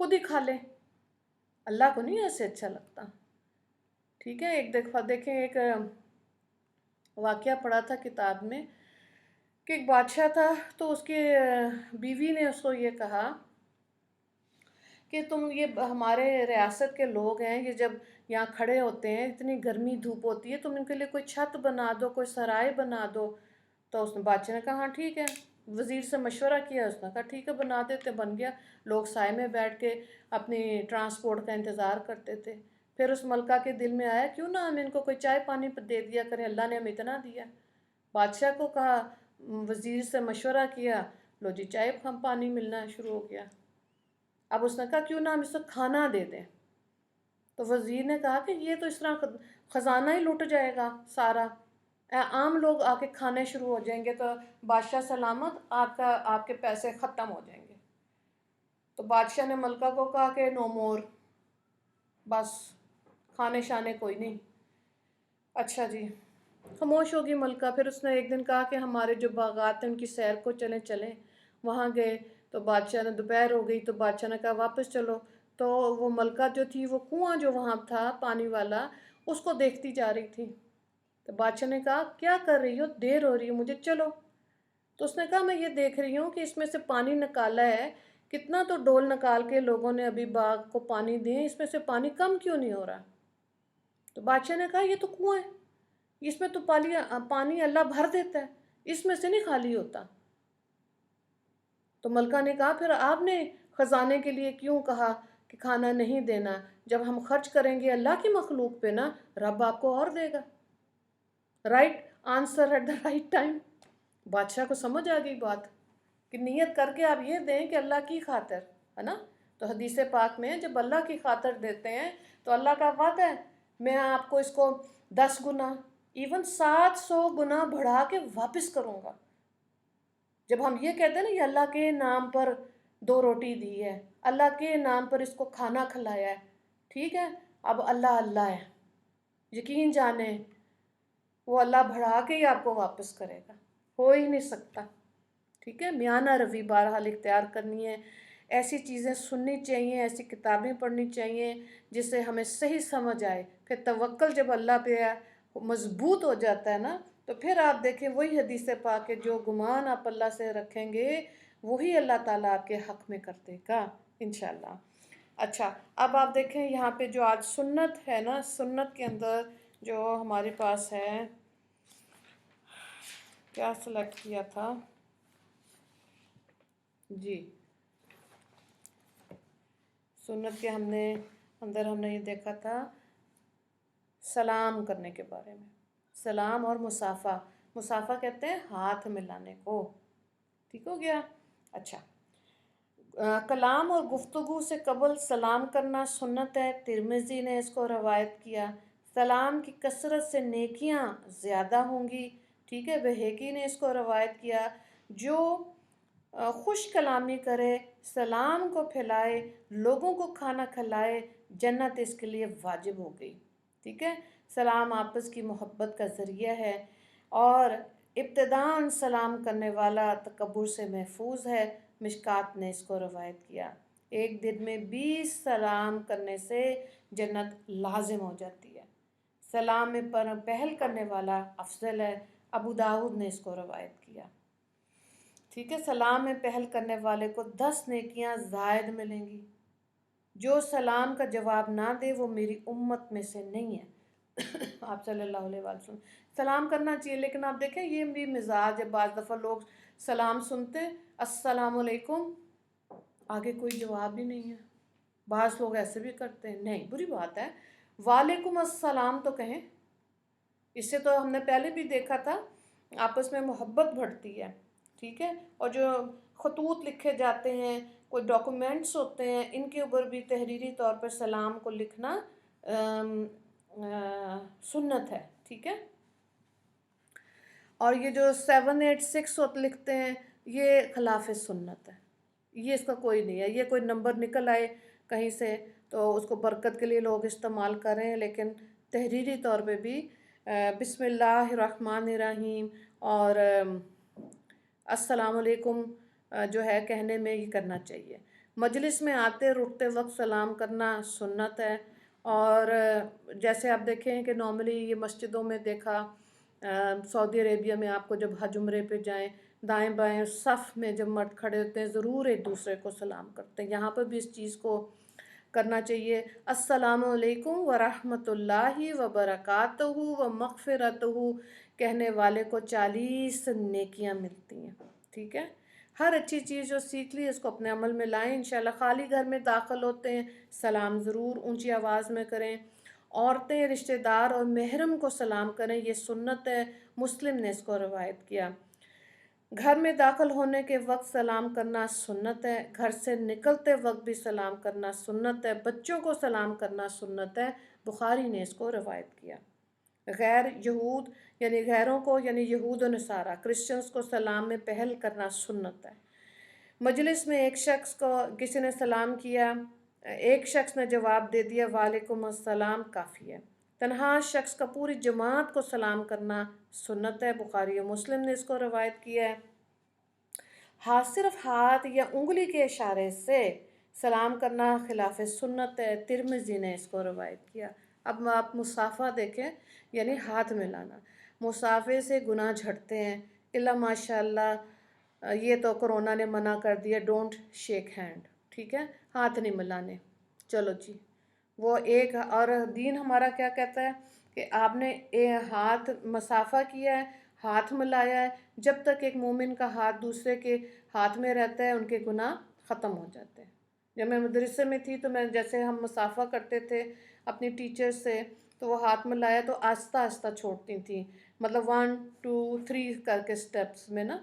خود ہی کھا لیں، اللہ کو نہیں ایسے اچھا لگتا، ٹھیک ہے۔ ایک دفعہ دیکھیں ایک واقعہ پڑھا تھا کتاب میں کہ ایک بادشاہ تھا تو اس کی بیوی نے اس کو یہ کہا کہ تم یہ ہمارے ریاست کے لوگ ہیں، یہ جب یہاں کھڑے ہوتے ہیں اتنی گرمی دھوپ ہوتی ہے، تم ان کے لیے کوئی چھت بنا دو، کوئی سرائے بنا دو۔ تو اس نے بادشاہ نے کہا ہاں ٹھیک ہے، وزیر سے مشورہ کیا، اس نے کہا ٹھیک ہے بنا دیتے، بن گیا۔ لوگ سائے میں بیٹھ کے اپنی ٹرانسپورٹ کا انتظار کرتے تھے۔ پھر اس ملکہ کے دل میں آیا کیوں نہ ہم ان کو کوئی چائے پانی دے دیا کریں، اللہ نے ہمیں اتنا دیا۔ بادشاہ کو کہا، وزیر سے مشورہ کیا، لو جی چائے پانی ملنا شروع ہو گیا۔ اب اس نے کہا کیوں نہ ہم اس کو کھانا دے دیں، تو وزیر نے کہا کہ یہ تو اس طرح خزانہ ہی لٹ جائے گا سارا، عام لوگ آ کے کھانے شروع ہو جائیں گے تو بادشاہ سلامت، آپ کے پیسے ختم ہو جائیں گے۔ تو بادشاہ نے ملکہ کو کہا کہ نو مور، بس کھانے شانے کوئی نہیں۔ اچھا جی، خاموش ہوگی ملکہ۔ پھر اس نے ایک دن کہا کہ ہمارے جو باغات ہیں ان کی سیر کو چلیں، وہاں گئے تو بادشاہ نے، دوپہر ہو گئی تو بادشاہ نے کہا واپس چلو، تو وہ ملکہ جو تھی وہ کنواں جو وہاں تھا پانی والا اس کو دیکھتی جا رہی تھی۔ تو بادشاہ نے کہا کیا کر رہی ہو، دیر ہو رہی ہے مجھے، چلو۔ تو اس نے کہا میں یہ دیکھ رہی ہوں کہ اس میں سے پانی نکالا ہے، کتنا تو ڈول نکال کے لوگوں نے ابھی باغ کو پانی دیے، اس میں سے پانی کم کیوں نہیں ہو رہا؟ تو بادشاہ نے کہا یہ تو کنواں ہے، اس میں تو پانی اللہ بھر دیتا ہے، اس میں سے نہیں خالی ہوتا۔ تو ملکہ نے کہا پھر آپ نے خزانے کے لیے کیوں کہا کہ کھانا نہیں دینا؟ جب ہم خرچ کریں گے اللہ کی مخلوق پہ نا، رب آپ کو اور دے گا۔ Right answer at the right time. بادشاہ کو سمجھ آ گئی بات کہ نیت کر کے آپ یہ دیں کہ اللہ کی خاطر، ہے نا۔ تو حدیث پاک میں جب اللہ کی خاطر دیتے ہیں تو اللہ کا وعدہ ہے میں آپ کو اس کو 10 گنا، ایون 700 گنا بڑھا کے واپس کروں گا۔ جب ہم یہ کہتے ہیں نا یہ اللہ کے نام پر 2 روٹی دی ہے، اللہ کے نام پر اس کو کھانا کھلایا ہے، ٹھیک ہے، اب اللہ ہے، یقین جانیں وہ اللہ بڑھا کے ہی آپ کو واپس کرے گا، ہو ہی نہیں سکتا، ٹھیک ہے۔ میانہ روی بہرحال اختیار کرنی ہے، ایسی چیزیں سننی چاہیے، ایسی کتابیں پڑھنی چاہیے جس سے ہمیں صحیح سمجھ آئے۔ پھر توکل جب اللہ پہ مضبوط ہو جاتا ہے نا تو پھر آپ دیکھیں وہی حدیث پاک ہے، جو گمان آپ اللہ سے رکھیں گے وہی اللہ تعالیٰ آپ کے حق میں کر دے گا انشاءاللہ۔ اچھا، اب آپ دیکھیں یہاں پہ جو آج سنت ہے نا، سنت کے اندر جو ہمارے پاس ہے، کیا سلیکٹ کیا تھا جی، سنت کے اندر ہم نے یہ دیکھا تھا سلام کرنے کے بارے میں، سلام اور مصافحہ۔ مصافحہ کہتے ہیں ہاتھ ملانے کو، ٹھیک ہو گیا۔ اچھا، کلام اور گفتگو سے قبل سلام کرنا سنت ہے، ترمذی نے اس کو روایت کیا۔ سلام کی کثرت سے نیکیاں زیادہ ہوں گی، ٹھیک ہے، بہقی نے اس کو روایت کیا۔ جو خوش کلامی کرے، سلام کو پھیلائے، لوگوں کو کھانا کھلائے، جنت اس کے لیے واجب ہو گئی، ٹھیک ہے۔ سلام آپس کی محبت کا ذریعہ ہے اور ابتداءً سلام کرنے والا تکبر سے محفوظ ہے، مشکات نے اس کو روایت کیا۔ ایک دن میں 20 سلام کرنے سے جنت لازم ہو جاتی ہے۔ سلام میں پہل کرنے والا افضل ہے، ابو داؤد نے اس کو روایت کیا، ٹھیک ہے۔ سلام میں پہل کرنے والے کو 10 نیکیاں زائد ملیں گی۔ جو سلام کا جواب نہ دے وہ میری امت میں سے نہیں ہے۔ آپ صلی اللہ علیہ وسلم سلام کرنا چاہیے، لیکن آپ دیکھیں یہ بھی مزاج ہے، بعض دفعہ لوگ سلام سنتے السلام علیکم، آگے کوئی جواب بھی نہیں ہے، بعض لوگ ایسے بھی کرتے ہیں، نہیں بری بات ہے، وعلیکم السلام تو کہیں، اس سے تو ہم نے پہلے بھی دیکھا تھا آپس میں محبت بڑھتی ہے، ٹھیک ہے، اور جو خطوط لکھے جاتے ہیں، کوئی ڈاکومنٹس ہوتے ہیں، ان کے اوپر بھی تحریری طور پر سلام کو لکھنا سنت ہے، ٹھیک ہے، اور یہ جو 786 لکھتے ہیں یہ خلاف سنت ہے، یہ اس کا کوئی نہیں ہے، یہ کوئی نمبر نکل آئے کہیں سے تو اس کو برکت کے لیے لوگ استعمال کر رہے ہیں، لیکن تحریری طور پہ بھی بسم اللہ الرحمن الرحیم اور السلام علیکم جو ہے کہنے میں یہ کرنا چاہیے۔ مجلس میں آتے رکتے وقت سلام کرنا سنت ہے، اور جیسے آپ دیکھیں کہ نارملی یہ مسجدوں میں دیکھا، سعودی عربیہ میں آپ کو جب حج عمرے پہ جائیں دائیں بائیں صف میں جب مرد کھڑے ہوتے ہیں ضرور ایک دوسرے کو سلام کرتے ہیں، یہاں پر بھی اس چیز کو کرنا چاہیے۔ السلام علیکم ورحمۃ اللہ وبرکاتہ ومغفرتہ کہنے والے کو 40 نیکیاں ملتی ہیں، ٹھیک ہے، ہر اچھی چیز جو سیکھ لی اس کو اپنے عمل میں لائیں انشاءاللہ۔ خالی گھر میں داخل ہوتے ہیں سلام ضرور اونچی آواز میں کریں، عورتیں رشتہ دار اور محرم کو سلام کریں، یہ سنت ہے، مسلم نے اس کو روایت کیا۔ گھر میں داخل ہونے کے وقت سلام کرنا سنت ہے، گھر سے نکلتے وقت بھی سلام کرنا سنت ہے، بچوں کو سلام کرنا سنت ہے، بخاری نے اس کو روایت کیا۔ غیر یہود یعنی غیروں کو یعنی یہود و نصارہ کرسچنز کو سلام میں پہل کرنا سنت ہے۔ مجلس میں ایک شخص کو کسی نے سلام کیا، ایک شخص نے جواب دے دیا وعلیکم السلام کافی ہے۔ تنہا شخص کا پوری جماعت کو سلام کرنا سنت ہے، بخاری و مسلم نے اس کو روایت کیا ہے۔ صرف ہاتھ یا انگلی کے اشارے سے سلام کرنا خلاف سنت ہے، ترمذی نے اس کو روایت کیا۔ اب آپ مصافحہ دیکھیں یعنی ہاتھ ملانا، مصافحے سے گناہ جھڑتے ہیں، الا ماشاء اللہ یہ تو کرونا نے منع کر دیا، ڈونٹ شیک ہینڈ، ٹھیک ہے، ہاتھ نہیں ملانے، چلو جی، وہ ایک اور دین ہمارا کیا کہتا ہے کہ آپ نے ہاتھ مصافحہ کیا ہے، ہاتھ ملایا ہے، جب تک ایک مومن کا ہاتھ دوسرے کے ہاتھ میں رہتا ہے ان کے گناہ ختم ہو جاتے ہیں۔ جب میں مدرسے میں تھی تو میں جیسے ہم مصافحہ کرتے تھے اپنی ٹیچر سے تو وہ ہاتھ ملایا تو آہستہ آہستہ چھوڑتی تھیں، مطلب 1 2 3 کر کے سٹیپس میں نا،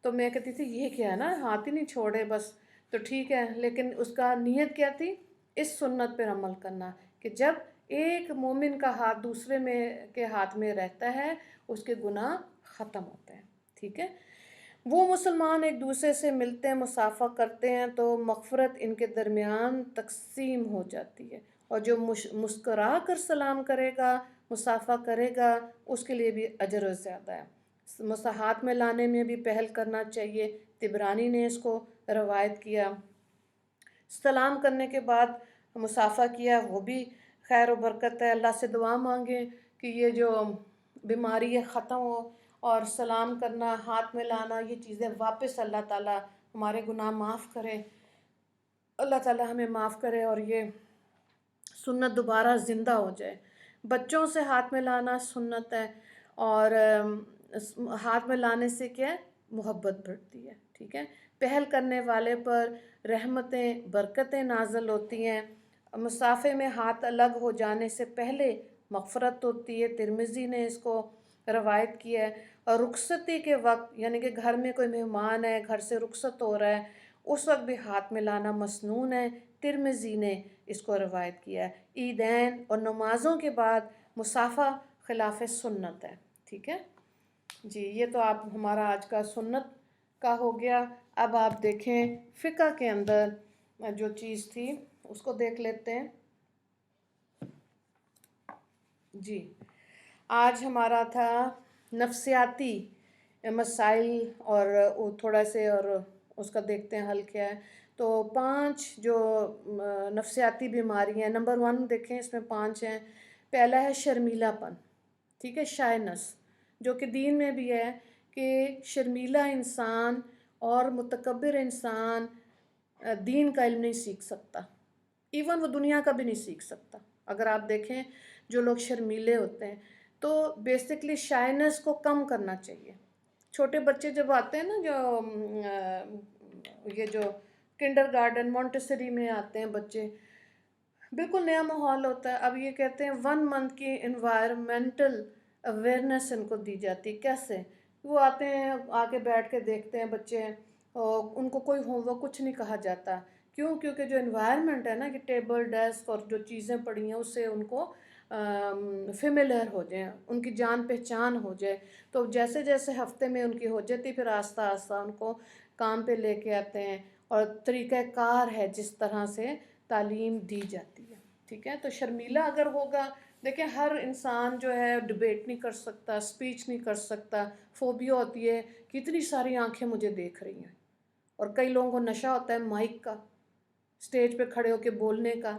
تو میں کہتی تھی یہ کیا ہے نا ہاتھ ہی نہیں چھوڑے بس، تو ٹھیک ہے، لیکن اس کا نیت کیا تھی اس سنت پر عمل کرنا کہ جب ایک مومن کا ہاتھ دوسرے میں کے ہاتھ میں رہتا ہے اس کے گناہ ختم ہوتے ہیں، ٹھیک ہے۔ وہ مسلمان ایک دوسرے سے ملتے ہیں مصافحہ کرتے ہیں تو مغفرت ان کے درمیان تقسیم ہو جاتی ہے، اور جو مسکرا کر سلام کرے گا مصافحہ کرے گا اس کے لیے بھی اجر زیادہ ہے۔ ہاتھ میں لانے میں بھی پہل کرنا چاہیے، طبرانی نے اس کو روایت کیا۔ سلام کرنے کے بعد مصافحہ کیا وہ بھی خیر و برکت ہے، اللہ سے دعا مانگیں کہ یہ جو بیماری ہے ختم ہو، اور سلام کرنا ہاتھ میں لانا یہ چیزیں واپس اللہ تعالیٰ ہمارے گناہ معاف کرے، اللہ تعالیٰ ہمیں معاف کرے اور یہ سنت دوبارہ زندہ ہو جائے۔ بچوں سے ہاتھ میں لانا سنت ہے، اور ہاتھ میں لانے سے کیا ہے محبت بڑھتی ہے، ٹھیک ہے، پہل کرنے والے پر رحمتیں برکتیں نازل ہوتی ہیں۔ مصافحے میں ہاتھ الگ ہو جانے سے پہلے مغفرت ہوتی ہے، ترمذی نے اس کو روایت کیا ہے۔ اور رخصتی کے وقت یعنی کہ گھر میں کوئی مہمان ہے گھر سے رخصت ہو رہا ہے اس وقت بھی ہاتھ ملانا مسنون ہے، ترمذی نے اس کو روایت کیا ہے۔ عیدین اور نمازوں کے بعد مصافحہ خلاف سنت ہے، ٹھیک ہے جی۔ یہ تو آپ ہمارا آج کا سنت کا ہو گیا۔ اب آپ دیکھیں فقہ کے اندر جو چیز تھی اس کو دیکھ لیتے ہیں جی۔ آج ہمارا تھا نفسیاتی مسائل، اور تھوڑا سے اور اس کا دیکھتے ہیں حل کیا ہے۔ تو 5 جو نفسیاتی بیماریاں ہیں، نمبر 1 دیکھیں اس میں 5 ہیں۔ پہلا ہے شرمیلا پن، ٹھیک ہے، شائنس، جو کہ دین میں بھی ہے کہ شرمیلا انسان اور متکبر انسان دین کا علم نہیں سیکھ سکتا، ایون وہ دنیا کا بھی نہیں سیکھ سکتا۔ اگر آپ دیکھیں جو لوگ شرمیلے ہوتے ہیں. تو بیسکلی شائنس کو کم کرنا چاہیے. چھوٹے بچے جب آتے ہیں نا، یہ جو کنڈر گارڈن مونٹیسری میں آتے ہیں بچے، بالکل نیا ماحول ہوتا ہے. اب یہ کہتے ہیں 1 منتھ کی انوائرمنٹل اویئرنیس ان کو دی جاتی. کیسے؟ وہ آتے ہیں، آ کے بیٹھ کے دیکھتے ہیں بچے، اور ان کو کوئی ہوم ورک کچھ نہیں کہا جاتا. کیوں؟ کیونکہ جو انوائرمنٹ ہے نا، کہ ٹیبل ڈیسک اور جو چیزیں پڑی ہیں اس سے ان کو فیملیئر ہو جائیں، ان کی جان پہچان ہو جائے. تو جیسے جیسے ہفتے میں ان کی ہو جاتی، پھر آہستہ آہستہ ان کو کام پہ لے کے آتے ہیں، اور طریقہ کار ہے جس طرح سے تعلیم دی جاتی ہے. ٹھیک ہے؟ تو شرمیلا اگر ہوگا، دیکھیں ہر انسان جو ہے ڈبیٹ نہیں کر سکتا، اسپیچ نہیں کر سکتا. فوبیا ہوتی ہے کہ اتنی ساری آنکھیں مجھے دیکھ رہی ہیں. اور کئی لوگوں کو نشہ ہوتا ہے مائک کا، اسٹیج پہ کھڑے ہو کے بولنے کا،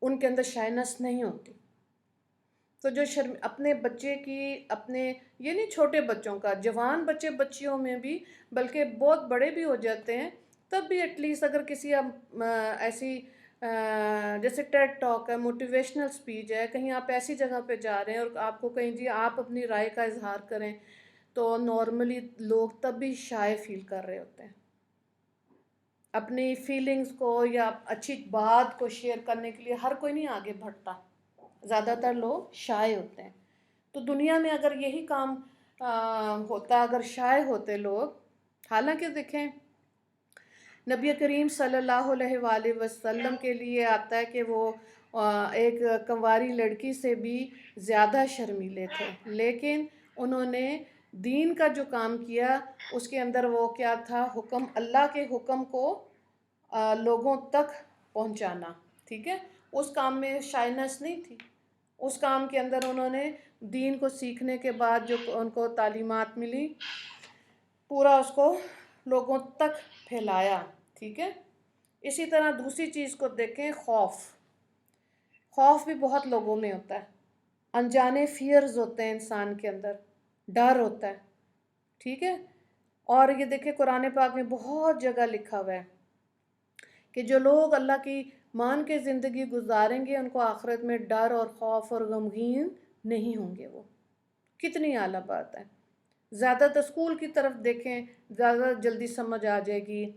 ان کے اندر شائنس نہیں ہوتی. تو جو اپنے بچے کی، اپنے یہ نہیں چھوٹے بچوں کا، جوان بچے بچیوں میں بھی، بلکہ بہت بڑے بھی ہو جاتے ہیں تب بھی ایٹ لیسٹ اگر کسی ایسی جیسے ٹیڈ ٹاک ہے، موٹیویشنل اسپیچ ہے، کہیں آپ ایسی جگہ پہ جا رہے ہیں اور آپ کو کہیں جی آپ اپنی رائے کا اظہار کریں، تو نارملی لوگ تب بھی شائع فیل کر رہے ہوتے ہیں. اپنی فیلنگز کو یا اچھی بات کو شیئر کرنے کے لیے ہر کوئی نہیں آگے بڑھتا، زیادہ تر لوگ شائع ہوتے ہیں. تو دنیا میں اگر یہی کام ہوتا، اگر شائع ہوتے لوگ، حالانکہ دیکھیں نبی کریم صلی اللہ علیہ وآلہ وسلم کے لیے آتا ہے کہ وہ ایک کنواری لڑکی سے بھی زیادہ شرمیلے تھے، لیکن انہوں نے دین کا جو کام کیا اس کے اندر وہ کیا تھا؟ حکم، اللہ کے حکم کو لوگوں تک پہنچانا. ٹھیک ہے؟ اس کام میں شائنس نہیں تھی. اس کام کے اندر انہوں نے دین کو سیکھنے کے بعد جو ان کو تعلیمات ملی، پورا اس کو لوگوں تک پھیلایا. ٹھیک ہے؟ اسی طرح دوسری چیز کو دیکھیں، خوف بھی بہت لوگوں میں ہوتا ہے. انجانے فیئرز ہوتے ہیں انسان کے اندر، ڈر ہوتا ہے. ٹھیک ہے؟ اور یہ دیکھیں قرآن پاک میں بہت جگہ لکھا ہوا ہے کہ جو لوگ اللہ کی مان کے زندگی گزاریں گے ان کو آخرت میں ڈر اور خوف اور غمگین نہیں ہوں گے. وہ کتنی اعلیٰ بات ہے. زیادہ تر اسکول کی طرف دیکھیں، زیادہ جلدی سمجھ آ جائے گی.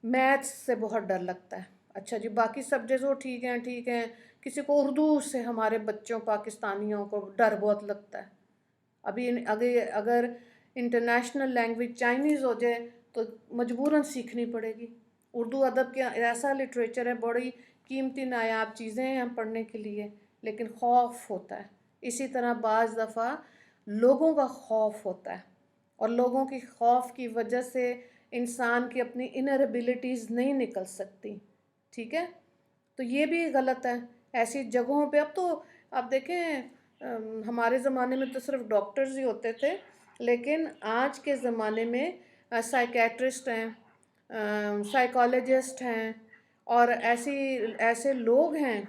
میتھس سے بہت ڈر لگتا ہے. اچھا جی، باقی سبجیکٹس وہ ٹھیک ہیں. کسی کو اردو سے، ہمارے بچوں پاکستانیوں کو ڈر بہت لگتا ہے. ابھی اگر انٹرنیشنل لینگویج چائنیز ہو جائے تو مجبوراً سیکھنی پڑے گی. اردو ادب کے ایسا لٹریچر ہے، بڑی قیمتی نایاب چیزیں ہیں ہم پڑھنے کے لیے، لیکن خوف ہوتا ہے. اسی طرح بعض دفعہ لوگوں کا خوف ہوتا ہے، اور لوگوں کی خوف کی وجہ سے انسان کی اپنی انر ایبیلٹیز نہیں نکل سکتی. ٹھیک ہے؟ تو یہ بھی غلط ہے. ایسی جگہوں پہ اب تو آپ دیکھیں، ہمارے زمانے میں تو صرف ڈاکٹرز ہی ہوتے تھے، لیکن آج کے زمانے میں سائیکیٹرسٹ ہیں، سائیکالوجسٹ ہیں، اور ایسے لوگ ہیں.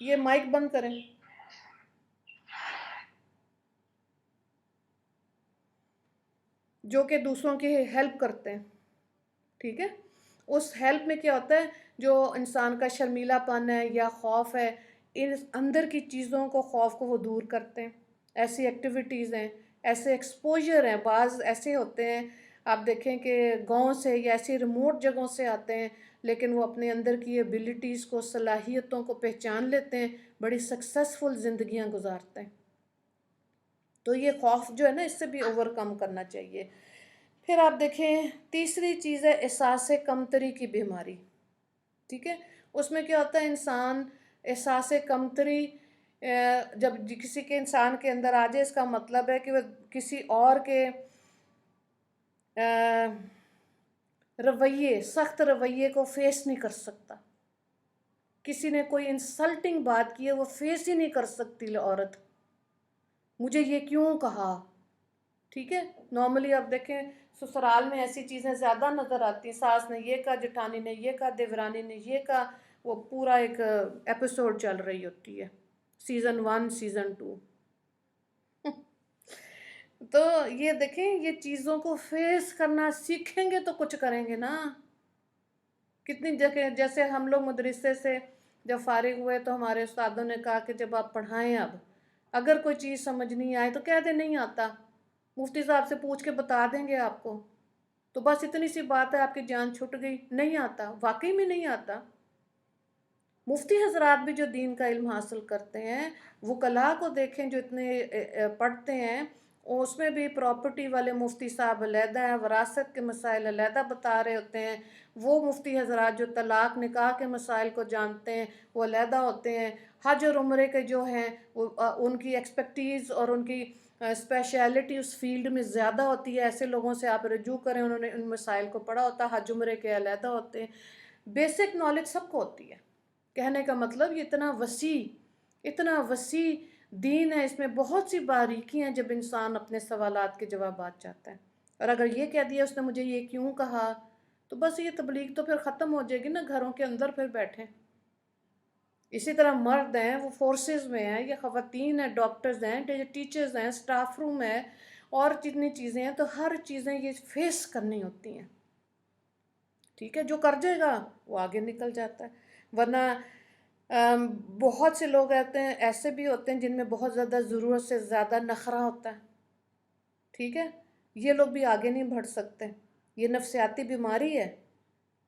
یہ مائک بند کریں. جو کہ دوسروں کی ہیلپ کرتے ہیں. ٹھیک ہے؟ اس ہیلپ میں کیا ہوتا ہے؟ جو انسان کا شرمیلا پن ہے یا خوف ہے، ان اندر کی چیزوں کو، خوف کو وہ دور کرتے ہیں. ایسی ایکٹیویٹیز ہیں، ایسے ایکسپوجر ہیں. بعض ایسے ہوتے ہیں، آپ دیکھیں کہ گاؤں سے یا ایسی ریموٹ جگہوں سے آتے ہیں، لیکن وہ اپنے اندر کی ایبیلٹیز کو، صلاحیتوں کو پہچان لیتے ہیں، بڑی سکسیسفل زندگیاں گزارتے ہیں. تو یہ خوف جو ہے نا، اس سے بھی اوور کم کرنا چاہیے. پھر آپ دیکھیں تیسری چیز ہے احساس کمتری کی بیماری. ٹھیک ہے؟ اس میں کیا ہوتا ہے؟ انسان احساس کمتری جب کسی کے انسان کے اندر آ جائے، اس کا مطلب ہے کہ وہ کسی اور کے رویے، سخت رویے کو فیس نہیں کر سکتا. کسی نے کوئی انسلٹنگ بات کی ہے، وہ فیس ہی نہیں کر سکتی عورت. مجھے یہ کیوں کہا؟ ٹھیک ہے؟ نارملی آپ دیکھیں سسرال میں ایسی چیزیں زیادہ نظر آتی ہیں. ساس نے یہ کہا، جٹھانی نے یہ کہا، دیورانی نے یہ کہا، وہ پورا ایک ایپیسوڈ چل رہی ہوتی ہے، سیزن 1 سیزن 2. تو یہ دیکھیں، یہ چیزوں کو فیس کرنا سیکھیں گے تو کچھ کریں گے نا. کتنی جگہ، جیسے ہم لوگ مدرسے سے جب فارغ ہوئے تو ہمارے استادوں نے کہا کہ جب آپ پڑھائیں اب اگر کوئی چیز سمجھ نہیں آئے تو کہہ دیں نہیں آتا، مفتی صاحب سے پوچھ کے بتا دیں گے آپ کو، تو بس اتنی سی بات ہے، آپ کی جان چھٹ گئی، نہیں آتا، واقعی میں نہیں آتا۔ مفتی حضرات بھی جو دین کا علم حاصل کرتے ہیں، وکلاء کو دیکھیں جو اتنے پڑھتے ہیں، اس میں بھی پراپرٹی والے مفتی صاحب علیحدہ ہیں، وراثت کے مسائل علیحدہ بتا رہے ہوتے ہیں، وہ مفتی حضرات جو طلاق نکاح کے مسائل کو جانتے ہیں وہ علیحدہ ہوتے ہیں، حج اور عمرے کے جو ہیں وہ ان کی ایکسپرٹیز اور ان کی اسپیشلٹی اس فیلڈ میں زیادہ ہوتی ہے، ایسے لوگوں سے آپ رجوع کریں، انہوں نے ان مسائل کو پڑھا ہوتا ہے، حج عمرے کے علیحدہ ہوتے ہیں، بیسک نالج سب کو ہوتی ہے۔ کہنے کا مطلب یہ اتنا وسیع دین ہے، اس میں بہت سی باریکیاں ہیں جب انسان اپنے سوالات کے جوابات چاہتا ہے۔ اور اگر یہ کہہ دیا اس نے مجھے یہ کیوں کہا، تو بس یہ تبلیغ تو پھر ختم ہو جائے گی نا، گھروں کے اندر پھر بیٹھیں۔ اسی طرح مرد ہیں وہ فورسز میں ہیں، یہ خواتین ہیں، ڈاکٹرز ہیں، ٹیچرز ہیں، سٹاف روم ہے، اور جتنی چیزیں ہیں، تو ہر چیزیں یہ فیس کرنی ہوتی ہیں، ٹھیک ہے۔ جو کر جائے گا وہ آگے نکل جاتا ہے، ورنہ بہت سے لوگ ایسے بھی ہوتے ہیں جن میں بہت زیادہ ضرورت سے زیادہ نخرہ ہوتا ہے، ٹھیک ہے، یہ لوگ بھی آگے نہیں بڑھ سکتے، یہ نفسیاتی بیماری ہے،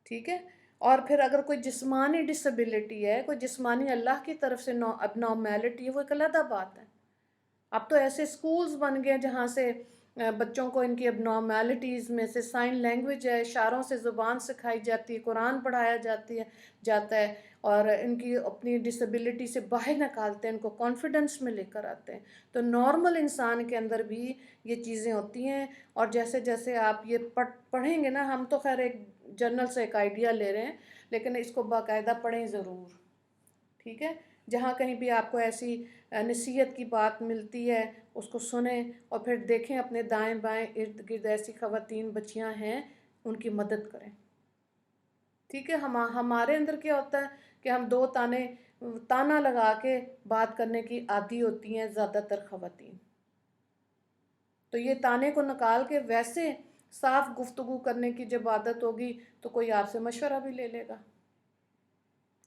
ٹھیک ہے۔ اور پھر اگر کوئی جسمانی ڈسیبلٹی ہے، کوئی جسمانی اللہ کی طرف سے اب نارمیلٹی ہے، وہ ایک علیحدہ بات ہے۔ اب تو ایسے سکولز بن گئے جہاں سے بچوں کو ان کی اب نارمیلٹیز میں سے سائن لینگویج ہے، اشاروں سے زبان سکھائی جاتی ہے، قرآن پڑھایا جاتا ہے، اور ان کی اپنی ڈسیبلٹی سے باہر نکالتے ہیں، ان کو کانفیڈنس میں لے کر آتے ہیں۔ تو نارمل انسان کے اندر بھی یہ چیزیں ہوتی ہیں، اور جیسے جیسے آپ یہ پڑھیں گے نا، ہم تو خیر ایک جنرل سے ایک آئیڈیا لے رہے ہیں، لیکن اس کو باقاعدہ پڑھیں ضرور، ٹھیک ہے۔ جہاں کہیں بھی آپ کو ایسی نصیحت کی بات ملتی ہے اس کو سنیں، اور پھر دیکھیں اپنے دائیں بائیں ارد گرد ایسی خواتین بچیاں ہیں، ان کی مدد کریں، ٹھیک ہے۔ ہمارے اندر کیا ہوتا ہے کہ ہم دو تانا لگا کے بات کرنے کی عادی ہوتی ہیں زیادہ تر خواتین، تو یہ تانے کو نکال کے ویسے صاف گفتگو کرنے کی جب عادت ہوگی تو کوئی آپ سے مشورہ بھی لے لے گا۔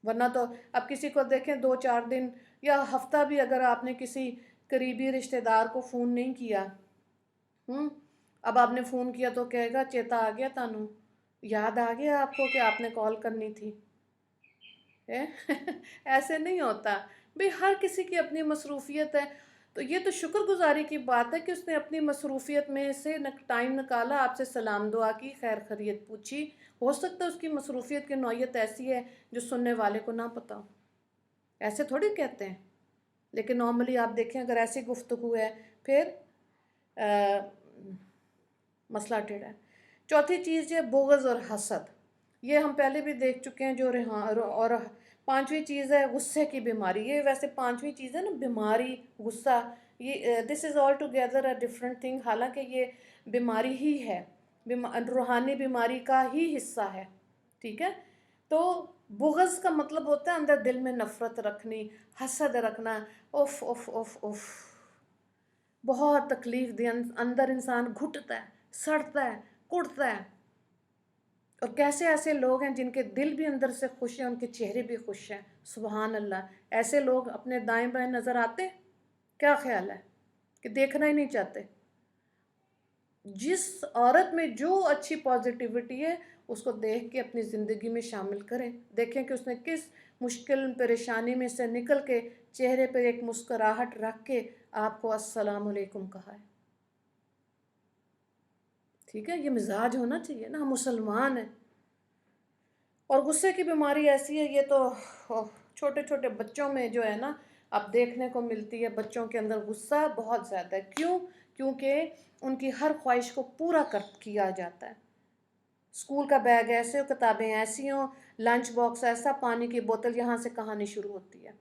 ورنہ تو اب کسی کو دیکھیں 2-4 دن یا ہفتہ بھی اگر آپ نے کسی قریبی رشتہ دار کو فون نہیں کیا، اب آپ نے فون کیا تو کہے گا چیتا آ گیا تانوں، یاد آ گیا آپ کو کہ آپ نے کال کرنی تھی، ایسے نہیں ہوتا بھئی، ہر کسی کی اپنی مصروفیت ہے، تو یہ تو شکر گزاری کی بات ہے کہ اس نے اپنی مصروفیت میں سے ٹائم نکالا، آپ سے سلام دعا کی، خیر خیریت پوچھی، ہو سکتا ہے اس کی مصروفیت کی نوعیت ایسی ہے جو سننے والے کو نہ پتہ ہو، ایسے تھوڑی کہتے ہیں، لیکن نارملی آپ دیکھیں اگر ایسی گفتگو ہے پھر مسئلہ ٹیڑھا ہے۔ چوتھی چیز ہے بغض اور حسد، یہ ہم پہلے بھی دیکھ چکے ہیں اور پانچویں چیز ہے غصے کی بیماری، یہ ویسے پانچویں چیز ہے نا، بیماری، غصہ، یہ this is all together a different thing, حالانکہ یہ بیماری ہی ہے، روحانی بیماری کا ہی حصہ ہے، ٹھیک ہے۔ تو بغض کا مطلب ہوتا ہے اندر دل میں نفرت رکھنی، حسد رکھنا، اف اف اف اف، بہت تکلیف دے، اندر انسان گھٹتا ہے، سڑتا ہے، کڑتا ہے۔ اور کیسے ایسے لوگ ہیں جن کے دل بھی اندر سے خوش ہیں، ان کے چہرے بھی خوش ہیں، سبحان اللہ، ایسے لوگ اپنے دائیں بائیں نظر آتے؟ کیا خیال ہے کہ دیکھنا ہی نہیں چاہتے؟ جس عورت میں جو اچھی پازیٹیوٹی ہے اس کو دیکھ کے اپنی زندگی میں شامل کریں، دیکھیں کہ اس نے کس مشکل پریشانی میں سے نکل کے چہرے پر ایک مسکراہٹ رکھ کے آپ کو السلام علیکم کہا ہے، ٹھیک ہے۔ یہ مزاج ہونا چاہیے نا، ہم مسلمان ہیں۔ اور غصے کی بیماری ایسی ہے، یہ تو چھوٹے چھوٹے بچوں میں جو ہے نا اب دیکھنے کو ملتی ہے، بچوں کے اندر غصہ بہت زیادہ ہے، کیونکہ ان کی ہر خواہش کو پورا کیا جاتا ہے، اسکول کا بیگ ایسے ہو، کتابیں ایسی ہوں، لنچ باکس ایسا، پانی کی بوتل، یہاں سے کہانی شروع ہوتی ہے۔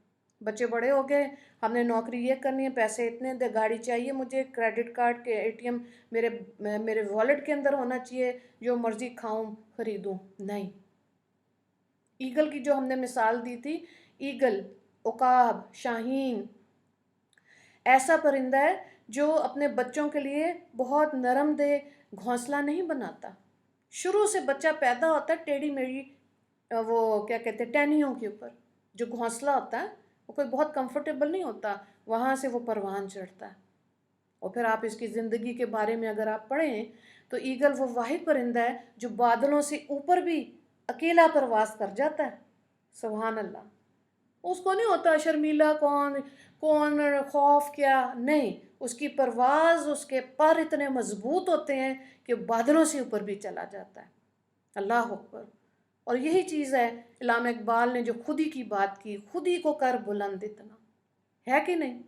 بچے بڑے ہو گئے، ہم نے نوکری یہ کرنی ہے، پیسے اتنے دے، گاڑی چاہیے مجھے، کریڈٹ کارڈ کے ATM میرے والٹ کے اندر ہونا چاہیے، جو مرضی کھاؤں خریدوں، نہیں۔ ایگل کی جو ہم نے مثال دی تھی، ایگل، عقاب، شاہین ایسا پرندہ ہے جو اپنے بچوں کے لیے بہت نرم دہ گھونسلہ نہیں بناتا، شروع سے بچہ پیدا ہوتا ہے ٹیڑھی میڑھی وہ کیا کہتے ہیں ٹہنیوں کے اوپر، جو گھونسلہ ہوتا ہے وہ کوئی بہت کمفرٹیبل نہیں ہوتا، وہاں سے وہ پروان چڑھتا ہے۔ اور پھر آپ اس کی زندگی کے بارے میں اگر آپ پڑھیں تو ایگل وہ واحد پرندہ ہے جو بادلوں سے اوپر بھی اکیلا پرواز کر جاتا ہے۔ سبحان اللہ۔ اس کو نہیں ہوتا شرمیلا کون خوف کیا، نہیں، اس کی پرواز، اس کے پر اتنے مضبوط ہوتے ہیں کہ بادلوں سے اوپر بھی چلا جاتا ہے۔ اللہ اکبر۔ اور یہی چیز ہے علامہ اقبال نے جو خودی کی بات کی، خودی کو کر بلند اتنا، ہے کہ نہیں؟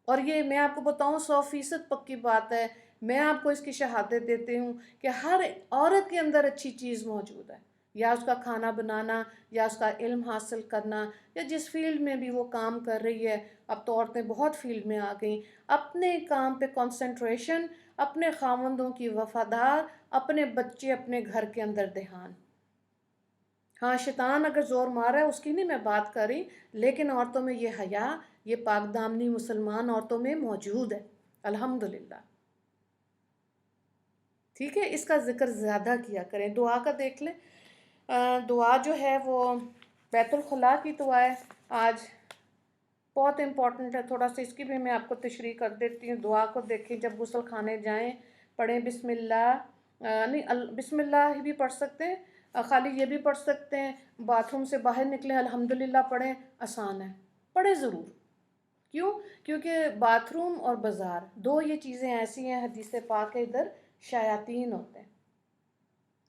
اور یہ میں آپ کو بتاؤں 100% پکی بات ہے، میں آپ کو اس کی شہادت دیتی ہوں کہ ہر عورت کے اندر اچھی چیز موجود ہے، یا اس کا کھانا بنانا، یا اس کا علم حاصل کرنا، یا جس فیلڈ میں بھی وہ کام کر رہی ہے۔ اب تو عورتیں بہت فیلڈ میں آ گئیں، اپنے کام پہ کنسنٹریشن، اپنے خاوندوں کی وفادار، اپنے بچے اپنے گھر کے اندر دھیان۔ ہاں شیطان اگر زور مار رہا ہے اس کی نہیں میں بات کر رہی، لیکن عورتوں میں یہ حیا، یہ پاک دامنی مسلمان عورتوں میں موجود ہے الحمدللہ۔ ٹھیک ہے، اس کا ذکر زیادہ کیا کریں۔ دعا کا دیکھ لیں، دعا جو ہے وہ بیت الخلاء کی دعا ہے، آج بہت امپورٹنٹ ہے، تھوڑا سا اس کی بھی میں آپ کو تشریح کر دیتی ہوں۔ دعا کو دیکھیں، جب غسل خانے جائیں پڑھیں بسم اللہ، نہیں بسم اللہ بھی پڑھ سکتے ہیں، خالی یہ بھی پڑھ سکتے ہیں، باتھ روم سے باہر نکلیں الحمدللہ پڑھیں، آسان ہے، پڑھیں ضرور۔ کیوں؟ کیونکہ باتھ روم اور بازار دو یہ چیزیں ایسی ہیں، حدیث پاک ہے ادھر شیاطین ہوتے ہیں۔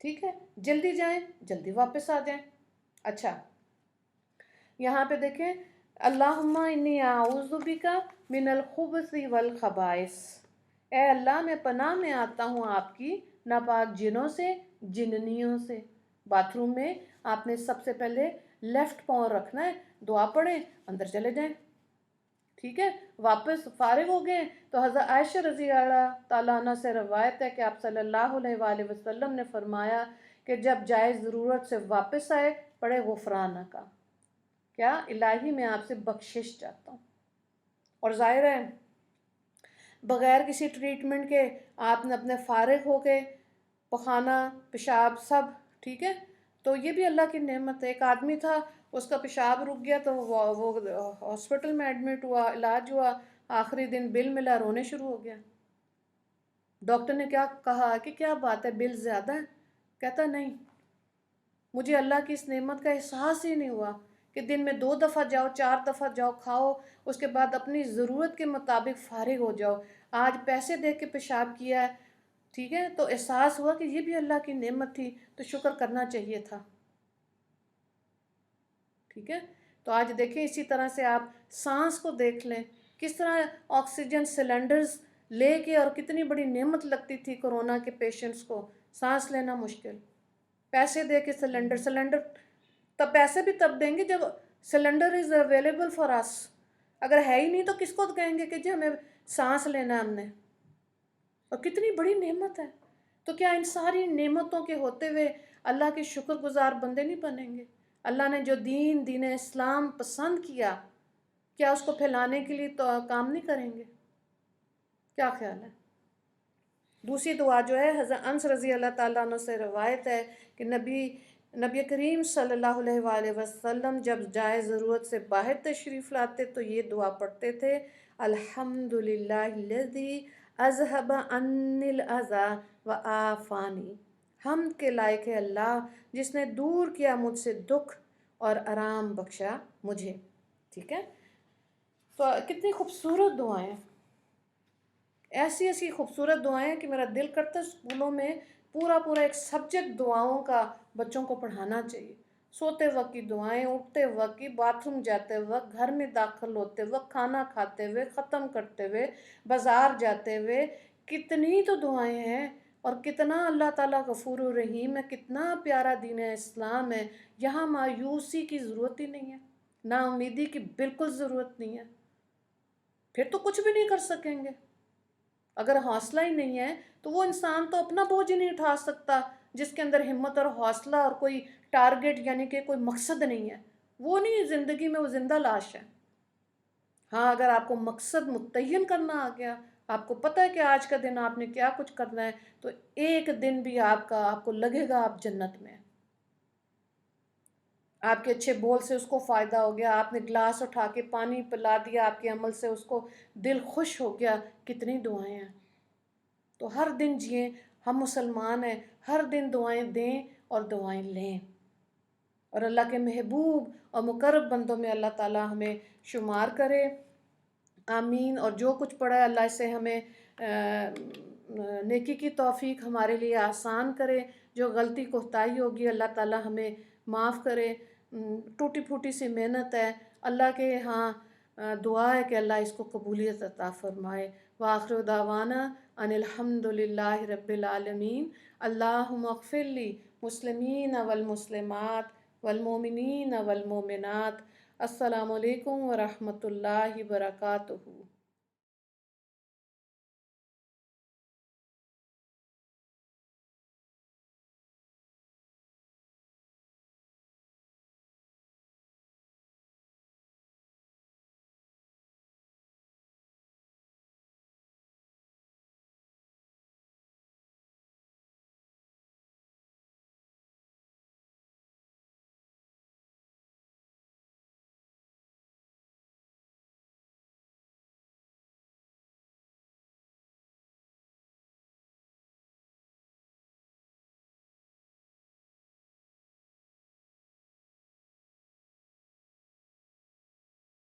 ٹھیک ہے، جلدی جائیں جلدی واپس آ جائیں۔ اچھا یہاں پہ دیکھیں، اللہم انی اعوذ بک من الخبث والخبائث، اے اللہ میں پناہ میں آتا ہوں آپ کی ناپاک جنوں سے، جننیوں سے۔ باتھ روم میں آپ نے سب سے پہلے لیفٹ پاؤں رکھنا ہے، دعا پڑھیں، اندر چلے جائیں۔ ٹھیک ہے، واپس فارغ ہو گئے تو حضرت عائشہ رضی اللہ تعالیٰ عنہ سے روایت ہے کہ آپ صلی اللہ علیہ وآلہ وسلم نے فرمایا کہ جب جائز ضرورت سے واپس آئے پڑھے غفرانہ کا، کیا الہی میں آپ سے بخشش چاہتا ہوں۔ اور ظاہر ہے بغیر کسی ٹریٹمنٹ کے آپ نے اپنے فارغ ہو گئے، پخانہ پیشاب سب ٹھیک ہے، تو یہ بھی اللہ کی نعمت ہے۔ ایک آدمی تھا، اس کا پیشاب رک گیا تو وہ ہاسپٹل میں ایڈمٹ ہوا، علاج ہوا، آخری دن بل ملا، رونے شروع ہو گیا۔ ڈاکٹر نے کیا کہا کہ کیا بات ہے بل زیادہ ہے؟ کہتا نہیں، مجھے اللہ کی اس نعمت کا احساس ہی نہیں ہوا کہ دن میں 2 دفعہ جاؤ، 4 دفعہ جاؤ، کھاؤ، اس کے بعد اپنی ضرورت کے مطابق فارغ ہو جاؤ۔ آج پیسے دے کے پیشاب کیا ہے، ٹھیک ہے، تو احساس ہوا کہ یہ بھی اللہ کی نعمت تھی، تو شکر کرنا چاہیے تھا۔ ٹھیک ہے، تو آج دیکھیں اسی طرح سے آپ سانس کو دیکھ لیں، کس طرح آکسیجن سلنڈرز لے کے، اور کتنی بڑی نعمت لگتی تھی کرونا کے پیشنٹس کو، سانس لینا مشکل، پیسے دے کے سلنڈر تب پیسے بھی تب دیں گے جب سلنڈر از اویلیبل فار اس، اگر ہے ہی نہیں تو کس کو کہیں گے کہ جی ہمیں سانس لینا ہے ہم نے، اور کتنی بڑی نعمت ہے۔ تو کیا ان ساری نعمتوں کے ہوتے ہوئے اللہ کے شکر گزار بندے نہیں بنیں گے؟ اللہ نے جو دین اسلام پسند کیا، کیا اس کو پھیلانے کے لیے تو کام نہیں کریں گے؟ کیا خیال ہے؟ دوسری دعا جو ہے حضرت انس رضی اللہ تعالیٰ عنہ سے روایت ہے کہ نبی کریم صلی اللہ علیہ وآلہ وسلم جب جائے ضرورت سے باہر تشریف لاتے تو یہ دعا پڑھتے تھے، الحمدللہ الذی اذہب عنی الاذی وعافانی، حمد کے لائق ہے اللہ جس نے دور کیا مجھ سے دکھ اور آرام بخشا مجھے۔ ٹھیک ہے، تو کتنی خوبصورت دعائیں، ایسی ایسی خوبصورت دعائیں کہ میرا دل کرتا ہے اسکولوں میں پورا ایک سبجیکٹ دعاؤں کا بچوں کو پڑھانا چاہیے۔ سوتے وقت کی دعائیں، اٹھتے وقت کی، باتھ روم جاتے وقت، گھر میں داخل ہوتے وقت، کھانا کھاتے ہوئے، ختم کرتے ہوئے، بازار جاتے ہوئے، کتنی تو دعائیں ہیں، اور کتنا اللہ تعالیٰ غفور الرحیم ہے، کتنا پیارا دین اسلام ہے۔ یہاں مایوسی کی ضرورت ہی نہیں ہے، نا امیدی کی بالکل ضرورت نہیں ہے، پھر تو کچھ بھی نہیں کر سکیں گے۔ اگر حوصلہ ہی نہیں ہے تو وہ انسان تو اپنا بوجھ ہی نہیں اٹھا سکتا جس کے اندر ہمت اور حوصلہ اور کوئی ٹارگٹ یعنی کہ کوئی مقصد نہیں ہے، وہ نہیں زندگی میں، وہ زندہ لاش ہے۔ ہاں اگر آپ کو مقصد متعین کرنا آ گیا، آپ کو پتہ ہے کہ آج کا دن آپ نے کیا کچھ کرنا ہے، تو ایک دن بھی آپ کو لگے گا آپ جنت میں ہیں۔ آپ کے اچھے بول سے اس کو فائدہ ہو گیا، آپ نے گلاس اٹھا کے پانی پلا دیا، آپ کے عمل سے اس کو دل خوش ہو گیا، کتنی دعائیں ہیں۔ تو ہر دن جئیں، ہم مسلمان ہیں، ہر دن دعائیں دیں اور دعائیں لیں، اور اللہ کے محبوب اور مقرب بندوں میں اللہ تعالی ہمیں شمار کرے، آمین۔ اور جو کچھ پڑھا ہے اللہ اس سے ہمیں نیکی کی توفیق ہمارے لیے آسان کرے، جو غلطی کوتاہی ہوگی اللہ تعالی ہمیں معاف کرے۔ ٹوٹی پھوٹی سی محنت ہے، اللہ کے ہاں دعا ہے کہ اللہ اس کو قبولیت عطا فرمائے۔ وآخر دعوانا ان الحمد للہ رب العالمین۔ اللہم اغفر لی مسلمین والمسلمات والمومنین والمومنات۔ السلام علیکم ورحمۃ اللہ وبرکاتہ۔